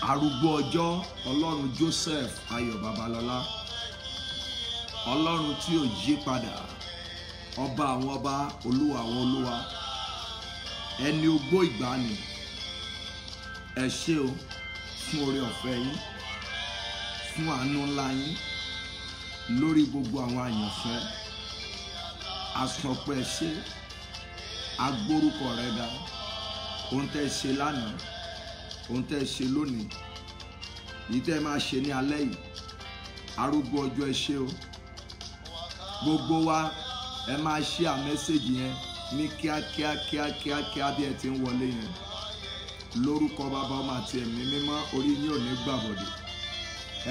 arúgbó ọjọ́, ọlọ́run Joseph Ayọ̀ Babalọ́lá, ọlọ́run tí ò yí padà, ọba àwọn ọba, olúwa àwọn olúwa, ẹni ogbó ìgbàanì, ẹ ṣé o fún oore ọ̀fẹ́ yín, fún àánú ńlá yín lórí gbogbo àwọn àyànfẹ́. Asọpẹ́ ẹ ṣé, agbórúkọ rẹ ga, ohun tẹ́ ṣe lánàá, ohun tẹ́ ṣe lónìí, yìí tẹ́ máa ṣe ní alẹ́ yìí, arúgbó ọjọ́ ẹ ṣé o. Gbogbo wa ẹ máa ṣí à mẹ́sẹ̀gì yẹn ní kíákíá bí ẹ ti ń wọlé yẹn. Lórúkọ Bàbá, Ọmọ àti Ẹ̀mí Mímọ́, orí yín ò ní gbàbọ̀dé,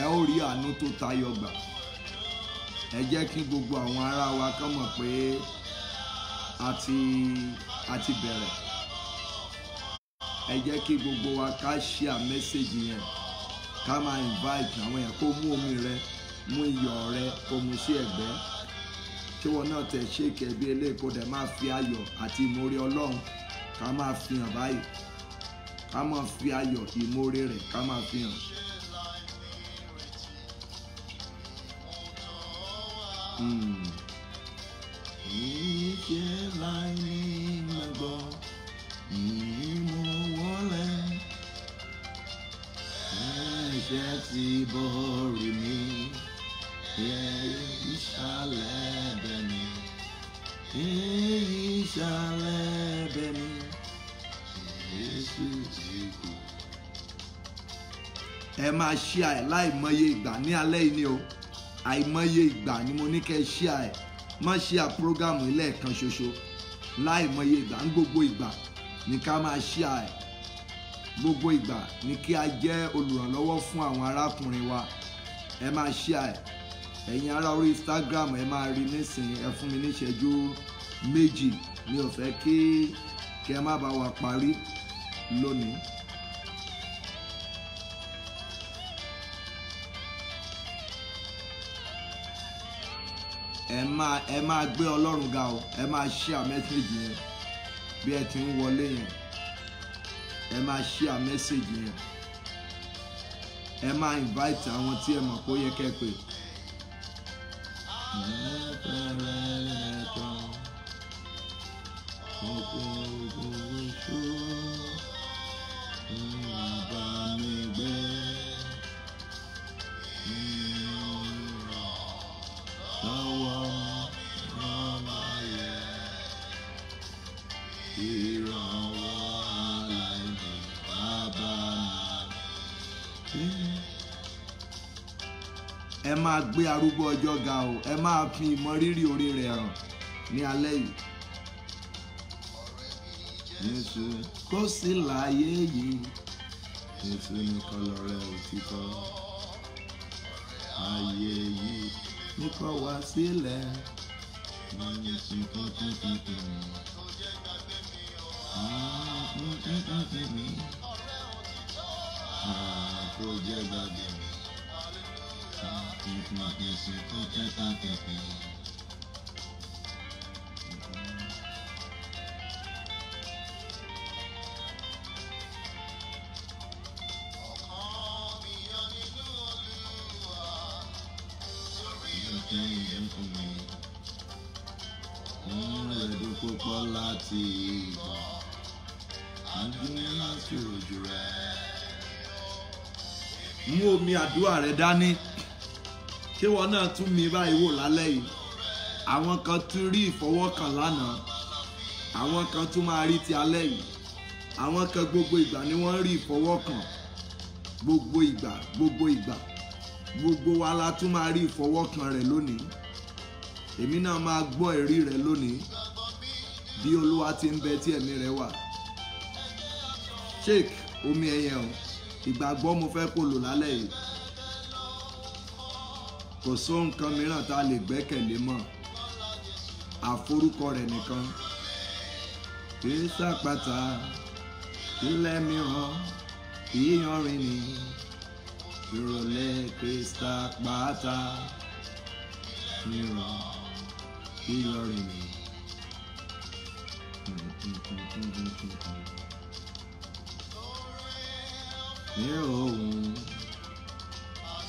ẹ ó rí àánú tó tayọ gbà. Ẹ jẹ́ kí gbogbo àwọn ará wa kàn mọ̀ pé a ti bẹ̀rẹ̀. Ẹ jẹ́ kí gbogbo wa ká share message yẹn, ká máa invite àwọn yẹn kó mú omi rẹ, mú iyọ̀ rẹ, kó mú sí ẹ̀gbẹ́. Kí wọn náà tẹ̀ shake ẹbí eléyìí kó dẹ̀ máa fi ayọ̀ àti ìmoore Ọlọ́run ká máa fi hàn báyìí. Ká máa fi ayọ̀ ìmoore rẹ̀ ká máa fi hàn. Ìṣe láì ní ìgbàgbọ́ ìmú wọlé, ẹ̀ṣẹ̀ ti borí mi, ìṣàlẹ̀ bẹ̀ mí, ìṣàlẹ̀ bẹ̀ mí, Jésù ti kú. Ẹ máa share láìmọye ìgbà ní alẹ́ yìí ni o. Àìmọye ìgbà ni mo ní kẹ́ share ẹ̀. Má share prógámù ilé ẹ̀kan ṣoṣo. Láìmọye ìgbà, ní gbogbo ìgbà ni ká máa share ẹ̀. Gbogbo ìgbà ni kí a jẹ́ olùrànlọ́wọ́ fún àwọn arákùnrin wa. Ẹ máa share ẹ̀. Ẹ̀yin ará orí Instagram ẹ máa rí nísìnyí, ẹ fún mi ní ìṣẹ́jú méjì. Mi ò fẹ́ kí ẹ má bá wa parí lónìí. Ẹ máa gbé Ọlọ́run ga o. Ẹ máa share message yẹn bí ẹ ti ń wọlé yẹn. Ẹ máa share message yẹn. Ẹ máa invite àwọn tí ẹ mọ̀ pé ó yẹ kẹ́ pè. Ẹ máa gbé arúgbó ọjọ́ ga o. Ẹ máa fi ìmọrírì oore rẹ̀ hàn ní alẹ́ yìí. Jésù kò sí láyé yìí, Jésù nìkan lọ̀rẹ́ òtítọ́. Ayé yìí nìkan wá sílẹ̀. Kò jẹ́ gbàgbé. Ẹ̀dùn púpọ̀ láti ìgbà, àdúrà láti ojú rẹ̀. Mú omi àdúrà rẹ dání. Ṣé wọn náà tún mi báyìí wò lálẹ́ yìí? Àwọn kan tún rí ìfọwọ́kàn lánàá, àwọn kan tún máa rí ti alẹ́ yìí. Àwọn kan gbogbo ìgbà ni wọ́n rí ìfọwọ́kàn. Gbogbo ìgbà, gbogbo wa la tún máa rí ìfọwọ́kàn rẹ̀ lónìí. Èmi náà máa gbọ́ ẹ̀rí rẹ̀ lónìí bí Olúwa ti ń bẹ tí ẹ̀mí rẹ̀ wà. Shake omi ẹyẹ o. Ìgbàgbọ́ mo fẹ́ kó lò lálẹ́ yìí. Kò sóhun nǹkan mìíràn tá a lè gbẹ́kẹ̀lé mọ́ àforúkọ rẹ̀ nìkan. Kì í ṣàpáta ilẹ̀ mìíràn, ìyanrìn ni ìrọ̀lẹ́ Krista pátá mìíràn, ìyanrìn ni. ní ohun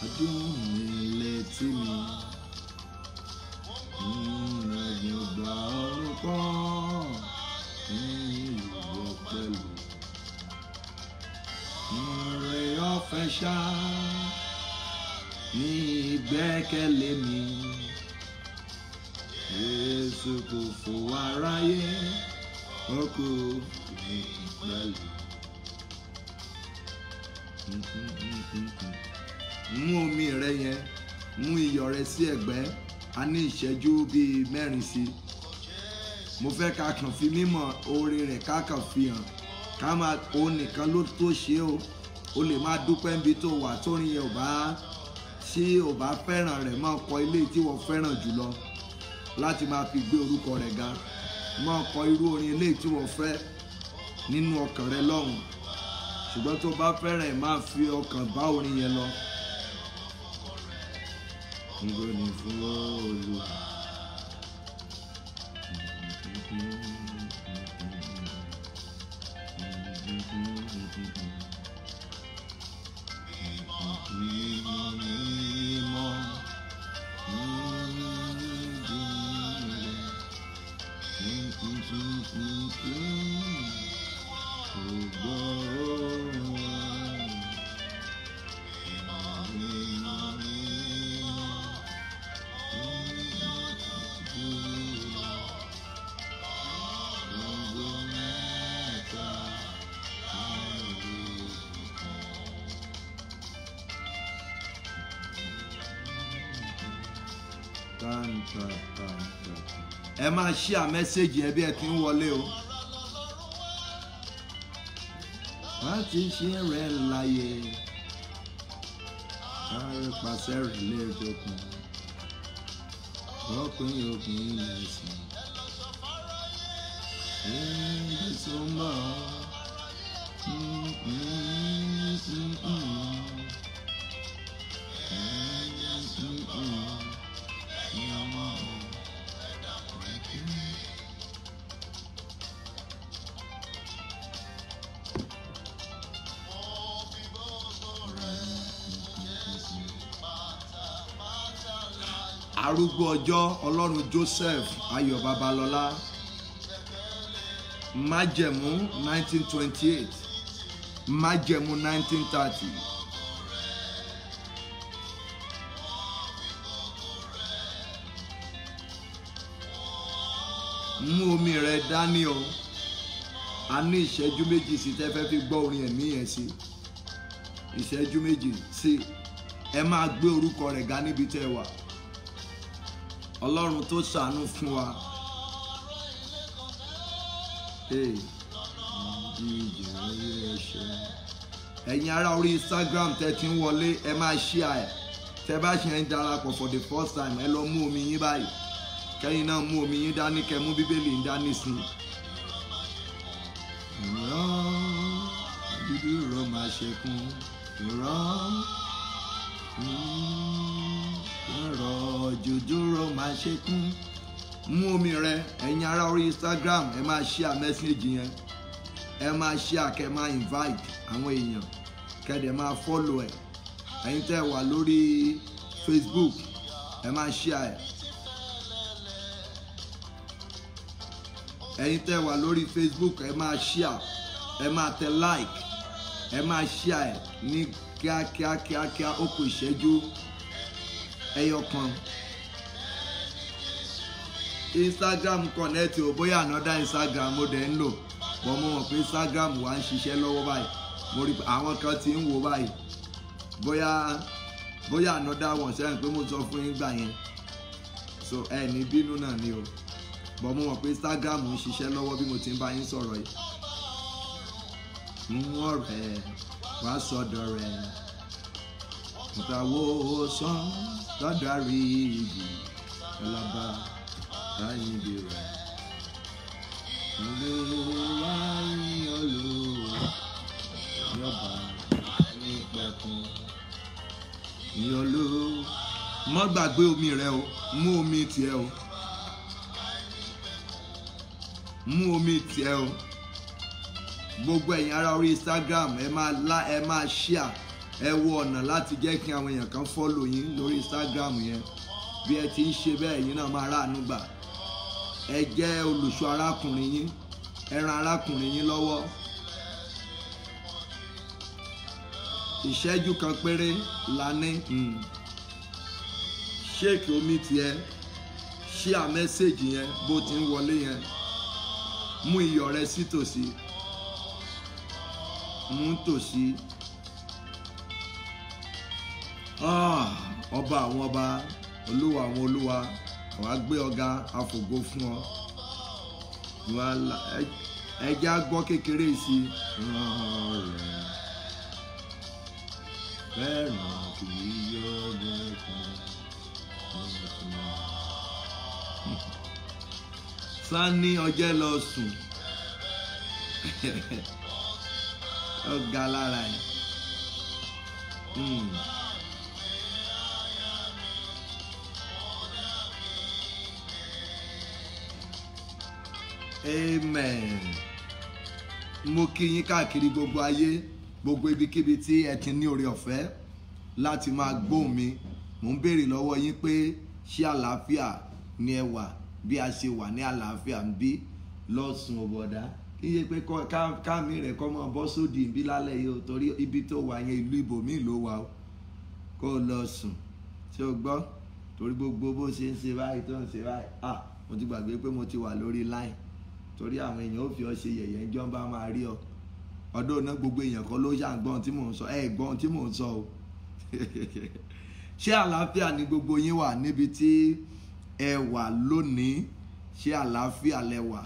adùn mi létí mi. Ẹ̀gbọ́n gba ọ̀run kan ìwọ pẹ̀lú. Ìrìn ọ̀fẹ́ ṣá ní ìgbẹ́kẹ̀lé mi. Jésù kò fún aráyé, ó kò fún pẹ̀lú. Mú omi rẹ yẹn, mú iyọ̀ rẹ sí ẹ̀gbẹ́. A ní ìṣẹ́jú bíi 4 sí. Mo fẹ́ ká kàn fi mímọ̀ oore rẹ̀ ká kàn fi hàn. Ká máa òun nìkan ló tó ṣe o. O lè máa dúpẹ́ níbi tó wà tórin yẹn ò bá tí ò bá fẹ́ràn rẹ̀ máa kọ ilé tí wọ́n fẹ́ràn jùlọ láti máa fi gbé orúkọ rẹ̀ ga. Máa kọ irú orin ilé tí wọ́n fẹ́ nínú ọkàn rẹ lọ́hùn. Ṣùgbọ́n tó bá fẹ́ràn ẹ̀ máa fi ọkàn bá orin yẹn lọ. Ngo ni fún Olúwa. Ẹ máa share message yẹn bí ẹ ti ń wọlé o. Láti ṣe rẹ̀ láyé, àrùpàṣẹ rẹ̀ lè dókun, ọkùnrin òkun ilẹ̀ sí. Èyí tó mọ̀ arúgbó ọjọ́ Ọlọ́run Joseph Ayọ̀ Babalọ́lá, májẹ̀mú 1928, májẹ̀mú 1930. Mú omi rẹ dání o. A ní ìṣẹ́jú méjì sí tẹ́ fẹ́ fi gbọ́ orin ẹ̀mí yẹn sí. Ìṣẹ́jú méjì sí. Ẹ máa gbé orúkọ rẹ̀ ga níbi tẹ́ wà. Ọlọ́run tó ṣàánú fún wa. Ẹ̀yin ará orí Instagram tẹ́ ti ń wọlé, ẹ máa share ẹ̀. Tẹ́ bá ṣe ń darapọ̀ for the first time, ẹ lọ mú omi yín báyìí. Kẹ́yìn náà mú omi yín dání, kẹ́ mú Bíbélì ń dání sí i. Dúdú rọ máa ṣe kún jòjòrò máa ṣe kún. Mú omi rẹ, ẹ̀yin ará orí Instagram, ẹ máa share message yẹn. Ẹ máa share, kẹ́ máa invite àwọn èèyàn, kẹ́dẹ̀ máa follow ẹ̀. Ẹ̀yin tẹ́ wà lórí Facebook, ẹ máa share ẹ̀. Ẹ̀yin tẹ́ wà lórí Facebook, ẹ máa share, ẹ máa tẹ like, ẹ máa share ẹ̀ ní kíákíá ó kù ìṣẹ́jú ẹyọ kan. Instagram connect o, bóyá another Instagram mo dẹ̀ ń lò, bọ́ mo mọ̀ pé Instagram wa ń ṣiṣẹ́ lọ́wọ́ báyìí. Mo rí àwọn kan tí ń wò báyìí, bóyá another one sẹ́yìn pé mo sọ fún yín gbà yẹn, so ẹ ní bínú náà ni o, bọ́ mo mọ̀ pé Instagram ń ṣiṣẹ́ lọ́wọ́ bí mo ti ń bá yín sọ̀rọ̀ yìí. Mú ọ̀rẹ́ wá sọ́dọ̀ rẹ̀, ìtàwó sàn lọ́dàrí ìbí ọlọ́ba láyé bí rẹ̀. Olúwa yìn Olúwa yọba ní pẹ̀kun. Yìn Olúwa. Má gbàgbé omi rẹ o, mú omi tiẹ̀ o. Mú omi tiẹ̀ o. gbogbo ẹ̀yin ará orí Instagram ẹ máa share, ẹ wo ọ̀nà láti jẹ́ kí àwọn èèyàn kan follow yín lórí Instagram yẹn. Bí ẹ ti ń ṣe bẹ́ẹ̀ yín náà máa ráàánú gbà. Ẹ jẹ́ olùṣọ́ arákùnrin yín, ẹ ran arákùnrin yín lọ́wọ́. Ìṣẹ́jú kan péré la ní. Ṣéèkì omi tiẹ̀, share message yẹn bó ti ń wọlé yẹn. Mú iyọ̀ rẹ sí tòsí. Mú tòsí. Ọba àwọn ọba, olúwa àwọn olúwa, àwa gbé ọ̀gá àfògo fún ọ. Ẹjẹ́ á gbọ́ kékeré sí i. Fẹ́ràn kì í yọ lẹ́kùn. Sani ọjẹ́ lọ sùn. Ọ̀gá lára ẹ̀. Amen. Mo kí yín káàkiri gbogbo ayé, gbogbo ibikíbi tí ẹ ti ní oore ọ̀fẹ́ láti máa gbóhùn mi. Mo ń béèrè lọ́wọ́ yín pé ṣé àlàáfíà ni ẹ wà bí a ṣe wà ní àlàáfíà ń bí lọ́sùn ọ̀bọ̀dá. Kí ṣe pé káàmì rẹ̀ kọ́ mọ́ bọ́ sódì ń bí lálẹ́ yìí o, torí ibi tó wà yẹn ìlú ibòmíì ló wà o. Kó lọ sùn, ṣé o gbọ́? Torí gbogbo bó ṣe ń ṣe báyìí tó ń ṣe báyìí. Mo ti gbàgbé pé mo ti wà lórí line. Torí àwọn èèyàn ó fi ọ ṣe yẹ̀yẹ́ ńjọ́ bá máa rí ọ. Ọdún náà gbogbo èèyàn kan ló ṣàgbọ́n tí mò ń sọ. Gbọ́n tí mò ń sọ o. Ṣé àlàáfíà ni gbogbo yín wà níbi tí ẹ wà lónìí? Ṣé àlàáfíà lẹ wà?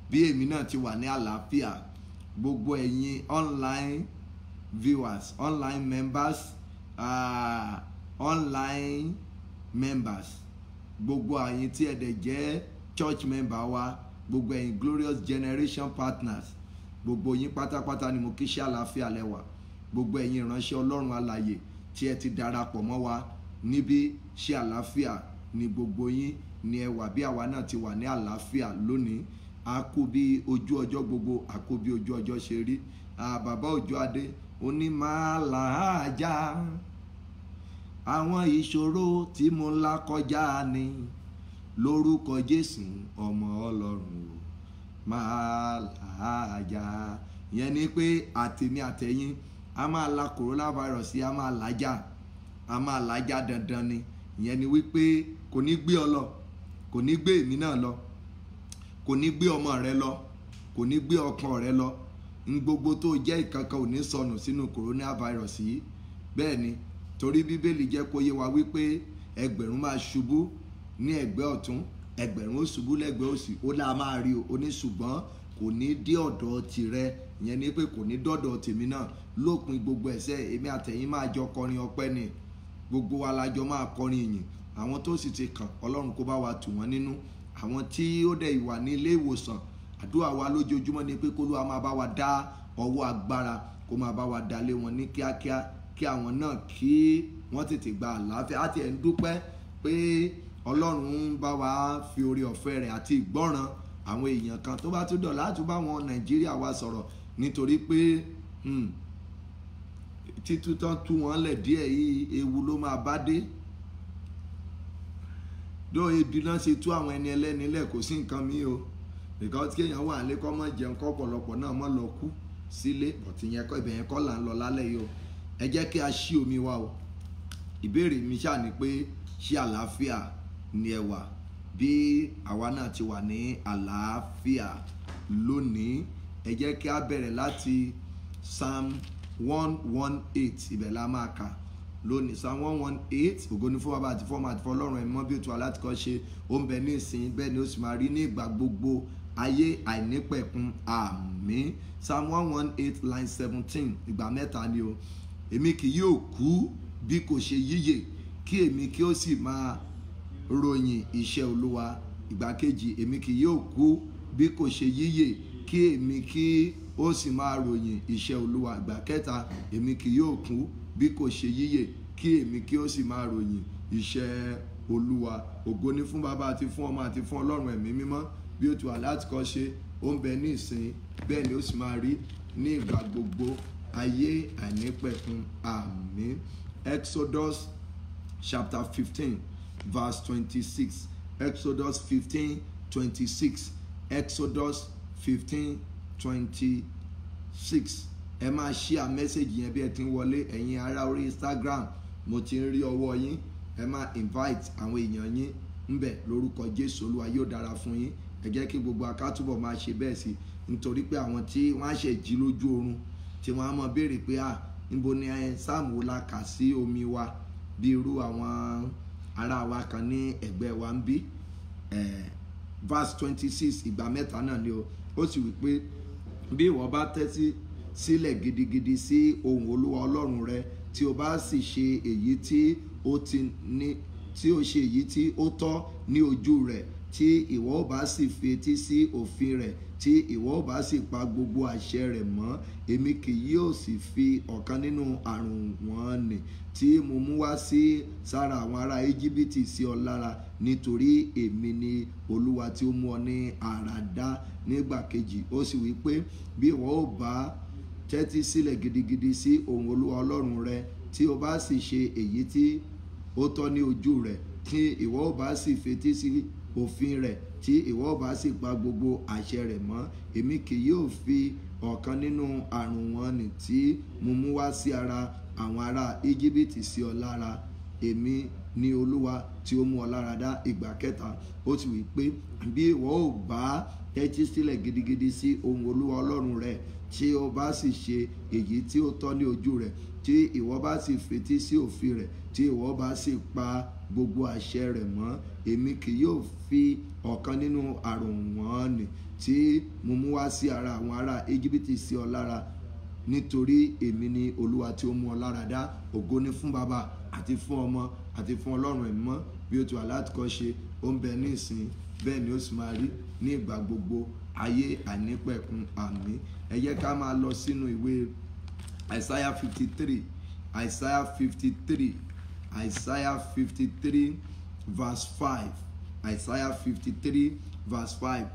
Bí èmi náà ti wà ní àlàáfíà. Gbogbo ẹ̀yin online viewers, online members, gbogbo ẹ̀yin tí ẹ dẹ̀ jẹ́ church member wa, gbogbo ẹ̀yin Glorious Generation partners, gbogbo yín pátápátá ni mo kí ṣé àlàáfíà lẹ wà. Gbogbo ẹ̀yin ìránṣẹ́ Ọlọ́run alààyè tí ẹ ti darapọ̀ mọ́ wa níbí, ṣé àlàáfíà ni gbogbo yín ni ẹ wà bí àwa náà ti wà ní àlàáfíà lónìí. A kú bí ojú ọjọ́ gbogbo, a kú bí ojú ọjọ́ ṣe rí. Bàbá Òjó Adé ó ní máa làájá àwọn ìṣòro tí mo là kọjá ni lórúkọ Jésù ọmọ Ọlọ́run máa làájá. Ìyẹn ni pé àtèmi àtẹ̀yìn a máa la coronavirus, a máa làájá dandan ni. Ìyẹn ni wípé kò ní gbé ọ lọ, kò ní gbé èmi náà lọ, kò ní gbé ọmọ rẹ lọ, kò ní gbé ọkàn rẹ lọ. Gbogbo tó jẹ́ ìkankan ò ní sọnù sínú coronavirus yìí. Bẹ́ẹ̀ ni, torí Bíbélì jẹ́ kó yé wa wípé ẹgbẹ̀rún máa ṣubú ní ẹ̀gbẹ́ ọ̀tún, ẹgbẹ̀rún ó ṣubú lẹ́gbẹ̀ẹ́ òsì, ó lá máa rí o ní ṣùgbọ́n kò ní dé ọ̀dọ̀ tirẹ̀. Ìyẹn ni pé kò ní dọ́dọ̀ tèmi náà. Lópin gbogbo ẹ̀ṣẹ̀, èmi àtẹ̀yìn máa jọ kọrin ọpẹ́ ni. Gbogbo wa la jọ máa kọrin ìyìn. Àwọn tó sì ti kàn, Ọlọ́run kó bá wa tù wọ́n nínú. Àwọn tí ó dẹ̀ wà ní ilé ìwòsàn, àdúrà wa lójoojúmọ́ ni pé k'Olúwa máa bá wa dá ọwọ́ agbára, kó máa bá wa dá lé wọn ní kíákíá, kí àwọn náà kí wọ́n tètè gba àlàáfíà. Àti ẹ̀ ń dúpẹ́ pé Ọlọ́run ń bá wa fi oore ọ̀fẹ́ rẹ̀ àti ìgbọ́ràn àwọn èèyàn kan tó bá tún dọ̀ láti bá wọn Nàìjíríà wa sọ̀rọ̀, nítorí pé títú tán tú wọn lẹ̀ díẹ̀ yìí ewu ló máa bá dé. Dó ebi náà ṣe tú àwọn ẹni ẹlẹ́ni lẹ̀, kò sí nǹkan mi o, because kéèyàn wà lé kọ́ mọ́ jẹun kọ́ pọ̀lọpọ̀ náà mọ́ lọ kú sílé, bọ̀tì yẹn kọ́ ibẹ̀ yẹn kọ́ là ń lọ lálẹ́ yìí o. Ẹ jẹ́ kí a ṣí omi wa o. Ìbéèrè mi ṣáà ni pé ṣé àlàáfíà ni ẹ wà bí àwa náà ti wà ní àlàáfíà lónìí? Ẹ jẹ́ kí a bẹ̀rẹ̀ láti Psalm 118, ibẹ̀ la máa kà lónìí. Psalm 118, ògo ni fún Baba àti fún Ọmọ àti fún Ọlọ́run ẹ̀mí mọ́ bí ó ti wà láti kọ́ ṣe, ó ń bẹ ní ìsìn, bẹ́ẹ̀ ni ó sì máa rí ní ìgbà gbogbo ayé àìnípẹ̀kun. Àmín. Psalm 118 line 17, ìgbà mẹ́ta ni o. Èmi kì yóò kú bí kò ṣe yíyè, kí èmi kí ó sì máa ròyìn iṣẹ́ Olúwa. Ìgbà kejì, èmi kì yóò kú bí kò ṣe yíyè, kí èmi kí ó sì máa ròyìn iṣẹ́ Olúwa. Ìgbà kẹta, èmi kì yóò kú bí kò ṣe yíyè, kí èmi kí ó sì máa ròyìn iṣẹ́ Olúwa. Ògo ni fún Baba àti fún Ọmọ àti fún Ọlọ́run ẹ̀mí mímọ́ bí ó ti wà láti kọ́ ṣe, ó ń bẹ ní ìsìn, bẹ́ẹ̀ ni ó sì máa rí ní ìgbà gbogbo ayé àìnípẹ̀kun àmín. Exodus chapter 15 verse 26. Exodus 15:26. Exodus 15:26. ẹ máa share message yẹn bí ẹ ti ń wọlé. ẹ̀yin ará orí Instagram, mo ti ń rí ọwọ́ yín. ẹ máa invite àwọn èèyàn yín ńbẹ̀ lórúkọ Jésù. Olúwa yóò dára fún yín. ẹ jẹ́ kí gbogbo akátúbọ̀ máa ṣe bẹ́ẹ̀ sí, nítorí pé àwọn tí wọ́n á ṣe jí lójú oorun tí wọ́n á mọ̀ béèrè pé níbo ni sáàmù wo la kà sí omi wa, bí irú àwọn ará wa kan ní ẹ̀gbẹ́ wa ń bí. Verse 26 ìgbà mẹ́ta náà ni ó sì wí pé bí ìwọ bá tẹ́tí sílẹ̀ gidigidi sí ohùn Olúwa Ọlọ́run rẹ, tí o bá sì ṣe èyí tí ó ṣe èyí tí ó tọ́ ní ojú rẹ̀, tí ìwọ ò bá sì fetí sí òfin rẹ̀, tí ìwọ ò bá sì pa gbogbo àṣẹ rẹ̀ mọ́, èmi kì yóò sì fi ọ̀kan nínú àrùn wọn nì tí mo mú wá sí sára àwọn ará Íjíbítì sí ọ lára, nítorí èmi ni Olúwa tí ó mú ọ ní àrà dá. Nígbà kejì ó sì wí pé bí ìwọ ò bá tẹ́tí sílẹ̀ gidigidi sí ohùn Olúwa Ọlọ́run rẹ, tí o bá sì ṣe èyí tí ó tọ́ ní ojú rẹ̀, tí ìwọ ò bá sì fetí sí òfin rẹ̀, tí ìwọ ò bá sì pa gbogbo àṣẹ rẹ̀ mọ́, èmi kì yóò fi ọ̀kan nínú àrùn wọn nì tí mo mú wá sí ara àwọn ará Íjíbítì sí ọ lára. Èmi ni Olúwa tí ó mú ọ lára dá. Ìgbà kẹta ó sì wí pé bí ìwọ ò bá tẹ́tí sílẹ̀ gidigidi sí ohùn Olúwa Ọlọ́run rẹ, tí o bá sì ṣe èyí tí ó tọ́ ní ojú rẹ̀, tí ìwọ bá sì fetí sí òfin rẹ̀, tí ìwọ bá sì pa gbogbo àṣẹ rẹ̀ mọ́, èmi kì yóò fi ọ̀kan nínú àrùn wọn nì tí mo mú wá sí ara àwọn ará Íjíbítì sí ọ lára, nítorí èmi ni Olúwa tí ó mú ọ lára dá. Ògo ni fún Baba àti fún Ọmọ àti fún Ọlọ́run ẹ̀mí mọ́, bí ó ti wà látìkọ́ṣe, ó ń bẹ ní ìsìn, bẹ́ẹ̀ ni ó sì máa rí ní ìgbà gbogbo ayé àìnípẹ̀kun àmín. ẹ jẹ́ ká máa lọ sínú ìwé Isaiah 53. Isaiah 53. Isaiah 53 verse 5. Isaiah 53 verse 5.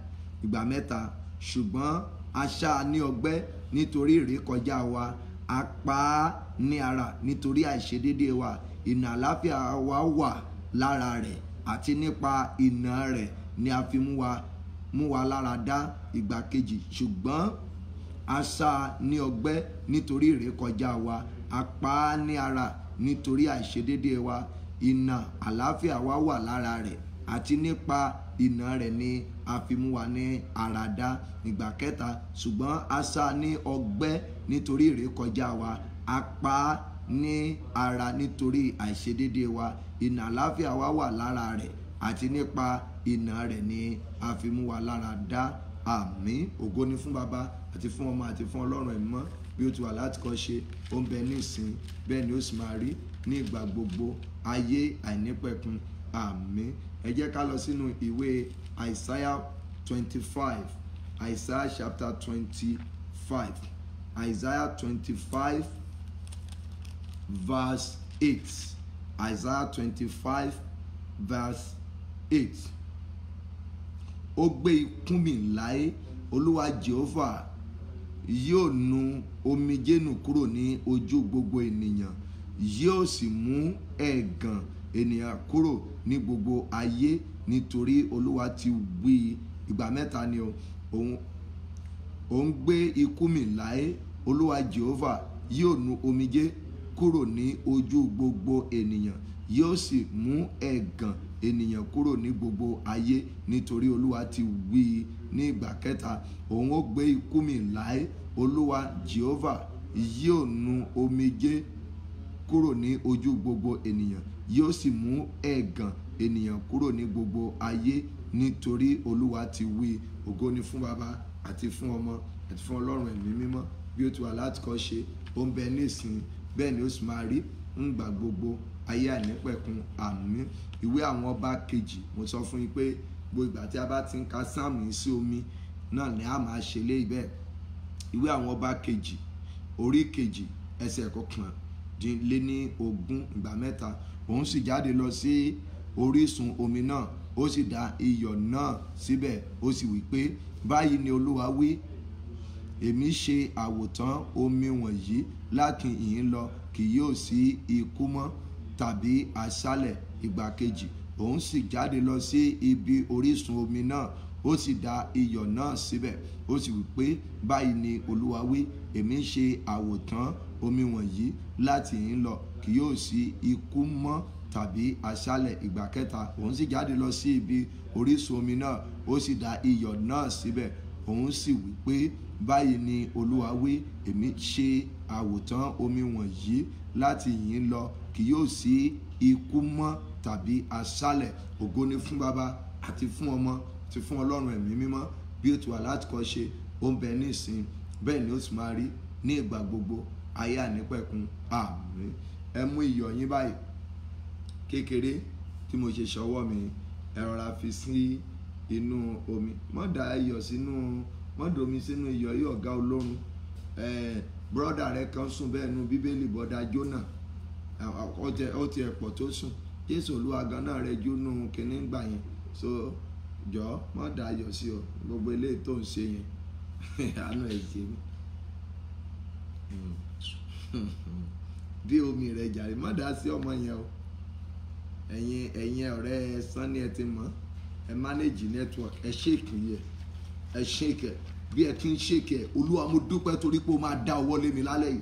Ìgbà mẹ́ta. Ṣùgbọ́n a ṣá ní ọgbẹ́ nítorí ìrékọjá wa, a pa á ní ara nítorí àìṣedéédé wa. Ìnà àlàáfíà wa wà lára rẹ̀, àti nípa ìnà rẹ̀ ni a fi mú wa lára dá. Ìgbà kejì. Ṣùgbọ́n a ṣá ní ọgbẹ́ nítorí ìrékọjá wa, a pa á ní ara nítorí àìṣedéédé wa. Ìnà àlàáfíà wa wà lára rẹ̀, àti nípa ìnà rẹ̀ ni a fi mú wa ní ara dá. Ìgbà kẹta. Ṣùgbọ́n a ṣá ní ọgbẹ́ nítorí ìrékọjá wa, a pa á ní ara nítorí àìṣedéédé wa. Ìnà àlàáfíà wa wà lára rẹ̀, àti nípa ìnà rẹ̀ ni a fi mú wa lára dá. Àmín. Ògo ni fún Baba àti fún Ọmọ àti fún Ọlọ́run ẹ̀mí mọ́, bí ó ti wà látìkọ́ṣe, ó ń bẹ ní ìsìn, bẹ́ẹ̀ ni ó sì máa rí ní ìgbà gbogbo ayé àìnípẹ̀kun àmín. ẹ jẹ́ ká lọ sínú ìwé Isaiah 25. Isaiah chapter 25. Isaiah 25 verse 8. Isaiah 25 verse 8. Ó gbé ikún mi láé, Olúwa Jehovah yóò nu omijé nù kúrò ní ojú gbogbo ènìyàn, yóò sì mú ẹ̀gàn ènìyàn kúrò ní gbogbo ayé, nítorí Olúwa ti wí. Ìgbà mẹ́ta ni òun gbé ikún mi láé, Olúwa Jehovah yóò nu omijé kúrò ní ojú gbogbo ènìyàn, yóò sì mú ẹ̀gàn ènìyàn kúrò ní gbogbo ayé, nítorí Olúwa ti wí. Ní ìgbà kẹta. Òun ó gbé ikún mi láé, Olúwa Jehovah yóò nu omijé kúrò ní ojú gbogbo ènìyàn, yóò sì mú ẹ̀gàn ènìyàn kúrò ní gbogbo ayé, nítorí Olúwa ti wí. Ògo ni fún Baba àti fún Ọmọ àti fún Ọlọ́run ẹ̀mí mímọ́, bí ó ti wà látìkọ́ṣe, ó ń bẹ ní ìsìn, bẹ́ẹ̀ ni ó sì máa rí ńgbà gbogbo ayé àìnípẹ̀kun àmín. Ìwé àwọn ọba kejì. Mo sọ fún yín pé gbogbo ìgbà tí a bá ti ń ka sáàmù sí omi náà ni a máa ṣe lé ibẹ̀. Ìwé àwọn ọba kejì orí kejì ẹsẹ̀ kọkàndínlógún. Ìgbà mẹ́ta. Òun sì jáde lọ sí orísun omi náà, ó sì dá iyọ̀ náà síbẹ̀, ó sì wí pé báyìí ni Olúwa wí, èmi ṣe àwòtán omi wọ̀nyí láti ìhín lọ, kì yóò sí ikú mọ́ tàbí aṣálẹ̀. Ìgbà kejì òun sì jáde lọ sí ibi orísun omi náà, ó sì dà iyọ̀ náà síbẹ̀, ó sì wí pé báyìí ni Olúwa wí, èmi ṣe àwòtán omi wọ̀nyí láti ìhín lọ, kì yóò sí ikú mọ́ tàbí aṣálẹ̀. Ìgbà kẹta òun sì jáde lọ sí ibi orísun omi náà, ó sì dà iyọ̀ náà síbẹ̀, òun sì wí pé báyìí ni Olúwa wí, èmi ṣe àwòtán omi wọ̀nyí láti ìhín lọ, kì yóò sí ikú mọ́ tàbí aṣálẹ̀. Ògo ni fún Baba àti fún Ọmọ àti fún Ọlọ́run ẹ̀mí mímọ́, bí ó ti wà láti kọ́ ṣe, ó ń bẹ ní ìsìn, bẹ́ẹ̀ ni ó sì máa rí ní ìgbà gbogbo, ayé ànípẹ̀kun. Àmín. Ẹ mú iyọ̀ yín báyìí kékeré tí mo ṣe ṣọwọ́ mi, ẹ rọra fi sí inú omi, má dà iyọ̀ sínú, má domi sínú iyọ̀ yìí, ọ̀gá olórun. Brọ́dà rẹ kan sùn bẹ́ẹ̀ nu Bíbélì, bọ́dà Jónà, ó ti ẹ̀pọ̀ tó sùn, Jésù Olúwa gan náà rẹ jónú kìíní gbà yẹn. So jọ má dà iyọ̀ sí ọ, gbogbo eléyìí tó ń ṣe yẹn àánú ẹ̀ ṣe mí. Bí omi rẹ jàre, má dà sí ọmọ yẹn o. Ẹ̀yin ọ̀rẹ́ Sanni ẹ ti mọ̀, ẹ manage network, ẹ ṣèkì yẹ, ẹ ṣèkì bí ẹ ti ń ṣèkì ẹ. Olúwa mo dúpẹ́ torí pé o máa dá ọwọ́ lé mi lálẹ́ yìí.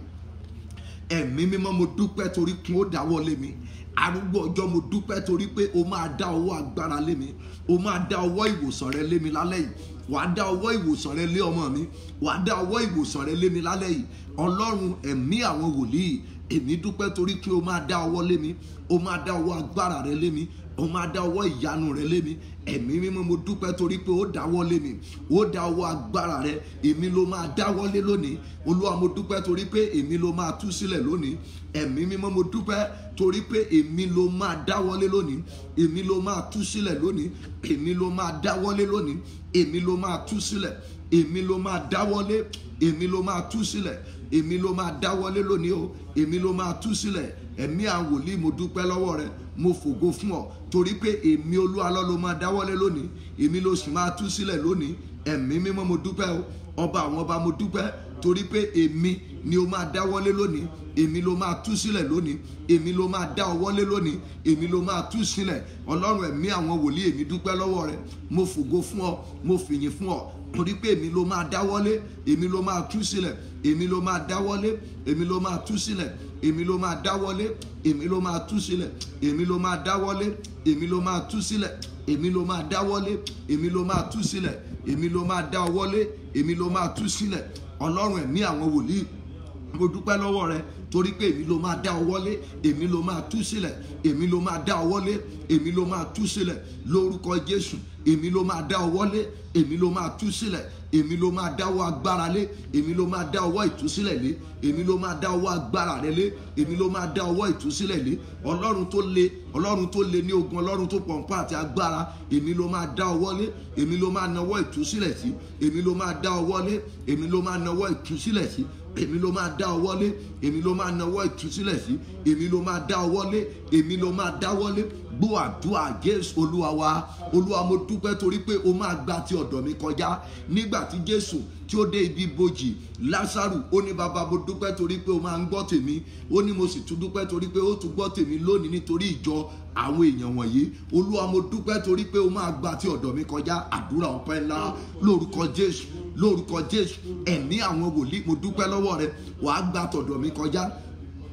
Ẹ̀mí mímọ́ mo dúpẹ́ torí pé ó dáwọ́ lé mi. Arúgbó ọjọ́ mo dúpẹ́ torí pé o máa dá ọwọ́ agbára lé mi, o máa dá ọwọ́ ìwòsàn rẹ lé mi lálẹ́ yìí. Wàá dá ọwọ́ ìwòsàn rẹ lé ọmọ mi, wàá dá ọwọ́ ìwòsàn rẹ lé mi lálẹ́ yìí. Ọlọ́run ẹ̀mí àwọn wòlíì, èmi dúpẹ́ torí pé o máa dá ọwọ́ lé mi, o máa dá ọwọ́ agbára rẹ lé mi, o máa dá ọwọ́ ìyanu rẹ lé mi. Ẹ̀mí mímọ́ mo dúpẹ́ torí pé ó dáwọ́ lé mi, ó dá ọwọ́ agbára rẹ, èmi ló máa dáwọ́ lé lónìí. Olúwa mo dúpẹ́ torí pé èmi ló máa tú sílẹ̀ lónìí. Ẹ̀mí mímọ́ mo dúpẹ́ torí pé èmi ló máa dáwọ́ lé lónìí, èmi ló máa tú sílẹ̀ lónìí, èmi ló máa dáwọ́ lé lónìí, èmi ló máa tú sílẹ̀, èmi ló máa dáwọ́ lé, èmi ló máa tú sílẹ̀, èmi ló máa dáwọ́ lé lónìí o, èmi ló máa tú sílẹ̀. Ẹ̀mí àwọn wòlíì mo dúpẹ́ lọ́wọ́ rẹ, mo fògo fún ọ torí pé èmi Olúwa ló máa dáwọ́ lé lónìí, èmi ló sì máa tú sílẹ̀ lónìí. Ẹ̀mí mímọ́ mo dúpẹ́ o, ọba àwọn ọba mo dúpẹ́ torí pé èmi ni o máa dáwọ́ lé lónìí, èmi ló máa tú sílẹ̀ lónìí, èmi ló máa dá ọwọ́ lé lónìí, èmi ló máa tú sílẹ̀. Ọlọ́run ẹ̀mí àwọn wòlíì, èmi dúpẹ́ lọ́wọ́ rẹ, mo fògo fún ọ, mo fìyìn fún ọ torí pé èmi ló máa dáwọ́lé, èmi ló máa tú sílẹ̀, èmi ló máa dáwọ́lé, èmi ló máa tú sílẹ̀, èmi ló máa dáwọ́lé, èmi ló máa tú sílẹ̀, èmi ló máa dáwọ́lé, èmi ló máa tú sílẹ̀, èmi ló máa dáwọ́lé, èmi ló máa tú sílẹ̀, èmi ló máa dáwọ́lé, èmi ló máa tú sílẹ̀. Ọlọ́run ẹ̀mí àwọn wòlíì, mo dúpẹ́ lọ́wọ́ rẹ torí pé èmi ló máa dá ọwọ́ lé, èmi ló máa tú sílẹ̀, èmi ló máa dá ọwọ́ lé, èmi ló máa tú sílẹ̀ lórúkọ Jésù. Èmi ló máa dá ọwọ́ lé, èmi ló máa tú sílẹ̀, èmi ló máa dá ọwọ́ agbára lé, èmi ló máa dá ọwọ́ ìtúsílẹ̀ lé, èmi ló máa dá ọwọ́ agbára rẹ lé, èmi ló máa dá ọwọ́ ìtúsílẹ̀ lé. Ọlọ́run tó le ní ogun, Ọlọ́run tó pọ̀npá àti agbára, èmi ló máa dá ọwọ́ lé, èmi ló máa nawọ́ ìtúsílẹ̀ sí, èmi ló máa dá ọwọ́ lé, èmi ló máa nawọ́ ìtúsílẹ̀ sí, èmi ló máa dá ọwọ́ lé, èmi ló máa nawọ́ ìtúsílẹ̀ sí, èmi ló máa dá ọwọ́ lé, èmi ló máa dáwọ́ lé. Gbọ́ àdúrà Jésù Olúwa wa. Olúwa mo dúpẹ́ torí pé o máa gba ti ọ̀dọ̀ mi kọjá. Nígbà tí Jésù tí ó dé ibi ibojì Lásárù, ó ní bàbá mo dúpẹ́ torí pé o máa ń gbọ́ tèmi, ó ní mo sì tún dúpẹ́ torí pé ó tún gbọ́ tèmi lónìí nítorí ìjọ àwọn èèyàn wọ̀nyí. Olúwa mo dúpẹ́ torí pé o máa gba ti ọ̀dọ̀ mi kọjá. Àdúrà ọpẹ́ ńlá lórúkọ Jésù, lórúkọ Jésù. Ẹ̀mí àwọn wòlíì mo dúpẹ́ lọ́wọ́ rẹ, wàá gba tọ̀dọ̀ mi kọjá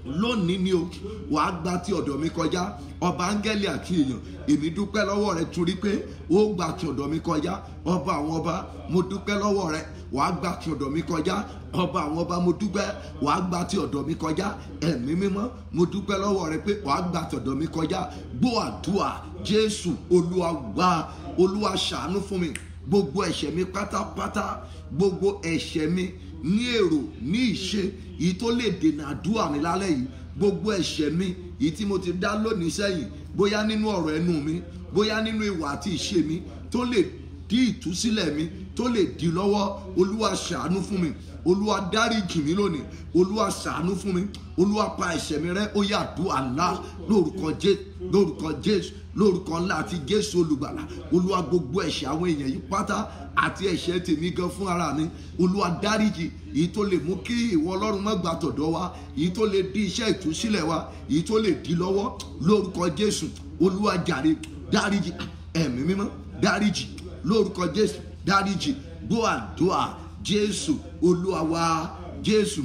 lónìí ni o, wàá gba ti ọ̀dọ̀ mi kọjá. Ọba áńgẹ́lì àti èèyàn, èmi dúpẹ́ lọ́wọ́ rẹ torí pé ó gba ti ọ̀dọ̀ mi kọjá. Ọba àwọn ọba mo dúpẹ́ lọ́wọ́ rẹ, wàá gba ti ọ̀dọ̀ mi kọjá. Ọba àwọn ọba mo dúpẹ́, wàá gba ti ọ̀dọ̀ mi kọjá. Ẹ̀mí mímọ́ mo dúpẹ́ lọ́wọ́ rẹ pé wàá gba ti ọ̀dọ̀ mi kọjá. Gbọ́ àdúrà Jésù Olúwa wa. Olúwa ṣàánú fún mi, gbogbo ẹ̀ṣẹ̀ mi pátápátá, gbogbo ẹ̀ṣẹ̀ mi ní èrò ní ìṣe èyí tó lè dènà àdúrà mi lálẹ́ yìí, gbogbo ẹ̀ṣẹ̀ mi èyí tí mo ti dá lónìí sẹ́yìn, bóyá nínú ọ̀rọ̀ ẹnu mi, bóyá nínú ìwà àti ìṣe mi tó lè dí ìtúsílẹ̀ mi, tó lè dí lọ́wọ́. Olúwa ṣàánú fún mi, Olúwa dáríjì mí lónìí, Olúwa ṣàánú fún mi, Olúwa pa ẹ̀ṣẹ̀ mi rẹ́. Ó yá àdúrà ńlá lórúkọ Jésù, lórúkọ Jésù, lórúkọ ńlá àti Jésù olùgbàlà. Olúwa gbogbo ẹ̀ṣẹ̀ àwọn èèyàn yìí pátá àti ẹ̀ṣẹ̀ tèmi gan fún ara mi, Olúwa dáríjì. Èyí tó lè mú kí ìwọ Ọlọ́run má gbà tọ̀dọ̀ wa, èyí tó lè dí iṣẹ́ ìtúsílẹ̀ wa, èyí tó lè dí lọ́wọ́, lórúkọ Jésù. Olúwa jàre, dáríjì. Ẹ̀mí mímọ́ dáríjì lórúkọ Jésù, dáríjì. Gbọ́ àdúrà Jésù Olúwa wa, Jésù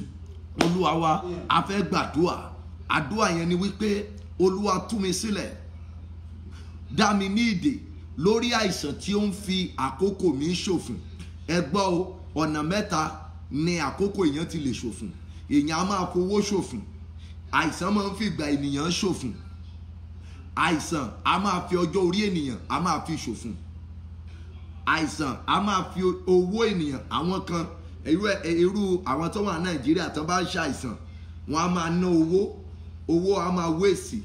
Olúwa wa. A fẹ́ gbàdúrà. Àdúrà yẹn ni wípé Olúwa tú mi sílẹ̀, dá mi ní ìdè lórí àìsàn tí ó ń fi àkókò mi ṣòfò. Ẹ gbọ́ o, ọ̀nà mẹ́ta ni àkókò èèyàn ti lè ṣòfò. Èèyàn á máa fowó ṣòfò, àìsàn máa ń fi ìgbà ènìyàn ṣòfò, àìsàn á máa fi ọjọ́ orí ènìyàn á máa fi ṣòfò, àìsàn á máa fi owó ènìyàn. Àwọn kan irú àwọn tó wà Nàìjíríà tó bá ń ṣàìsàn, wọn á máa ná owó á máa wéèsì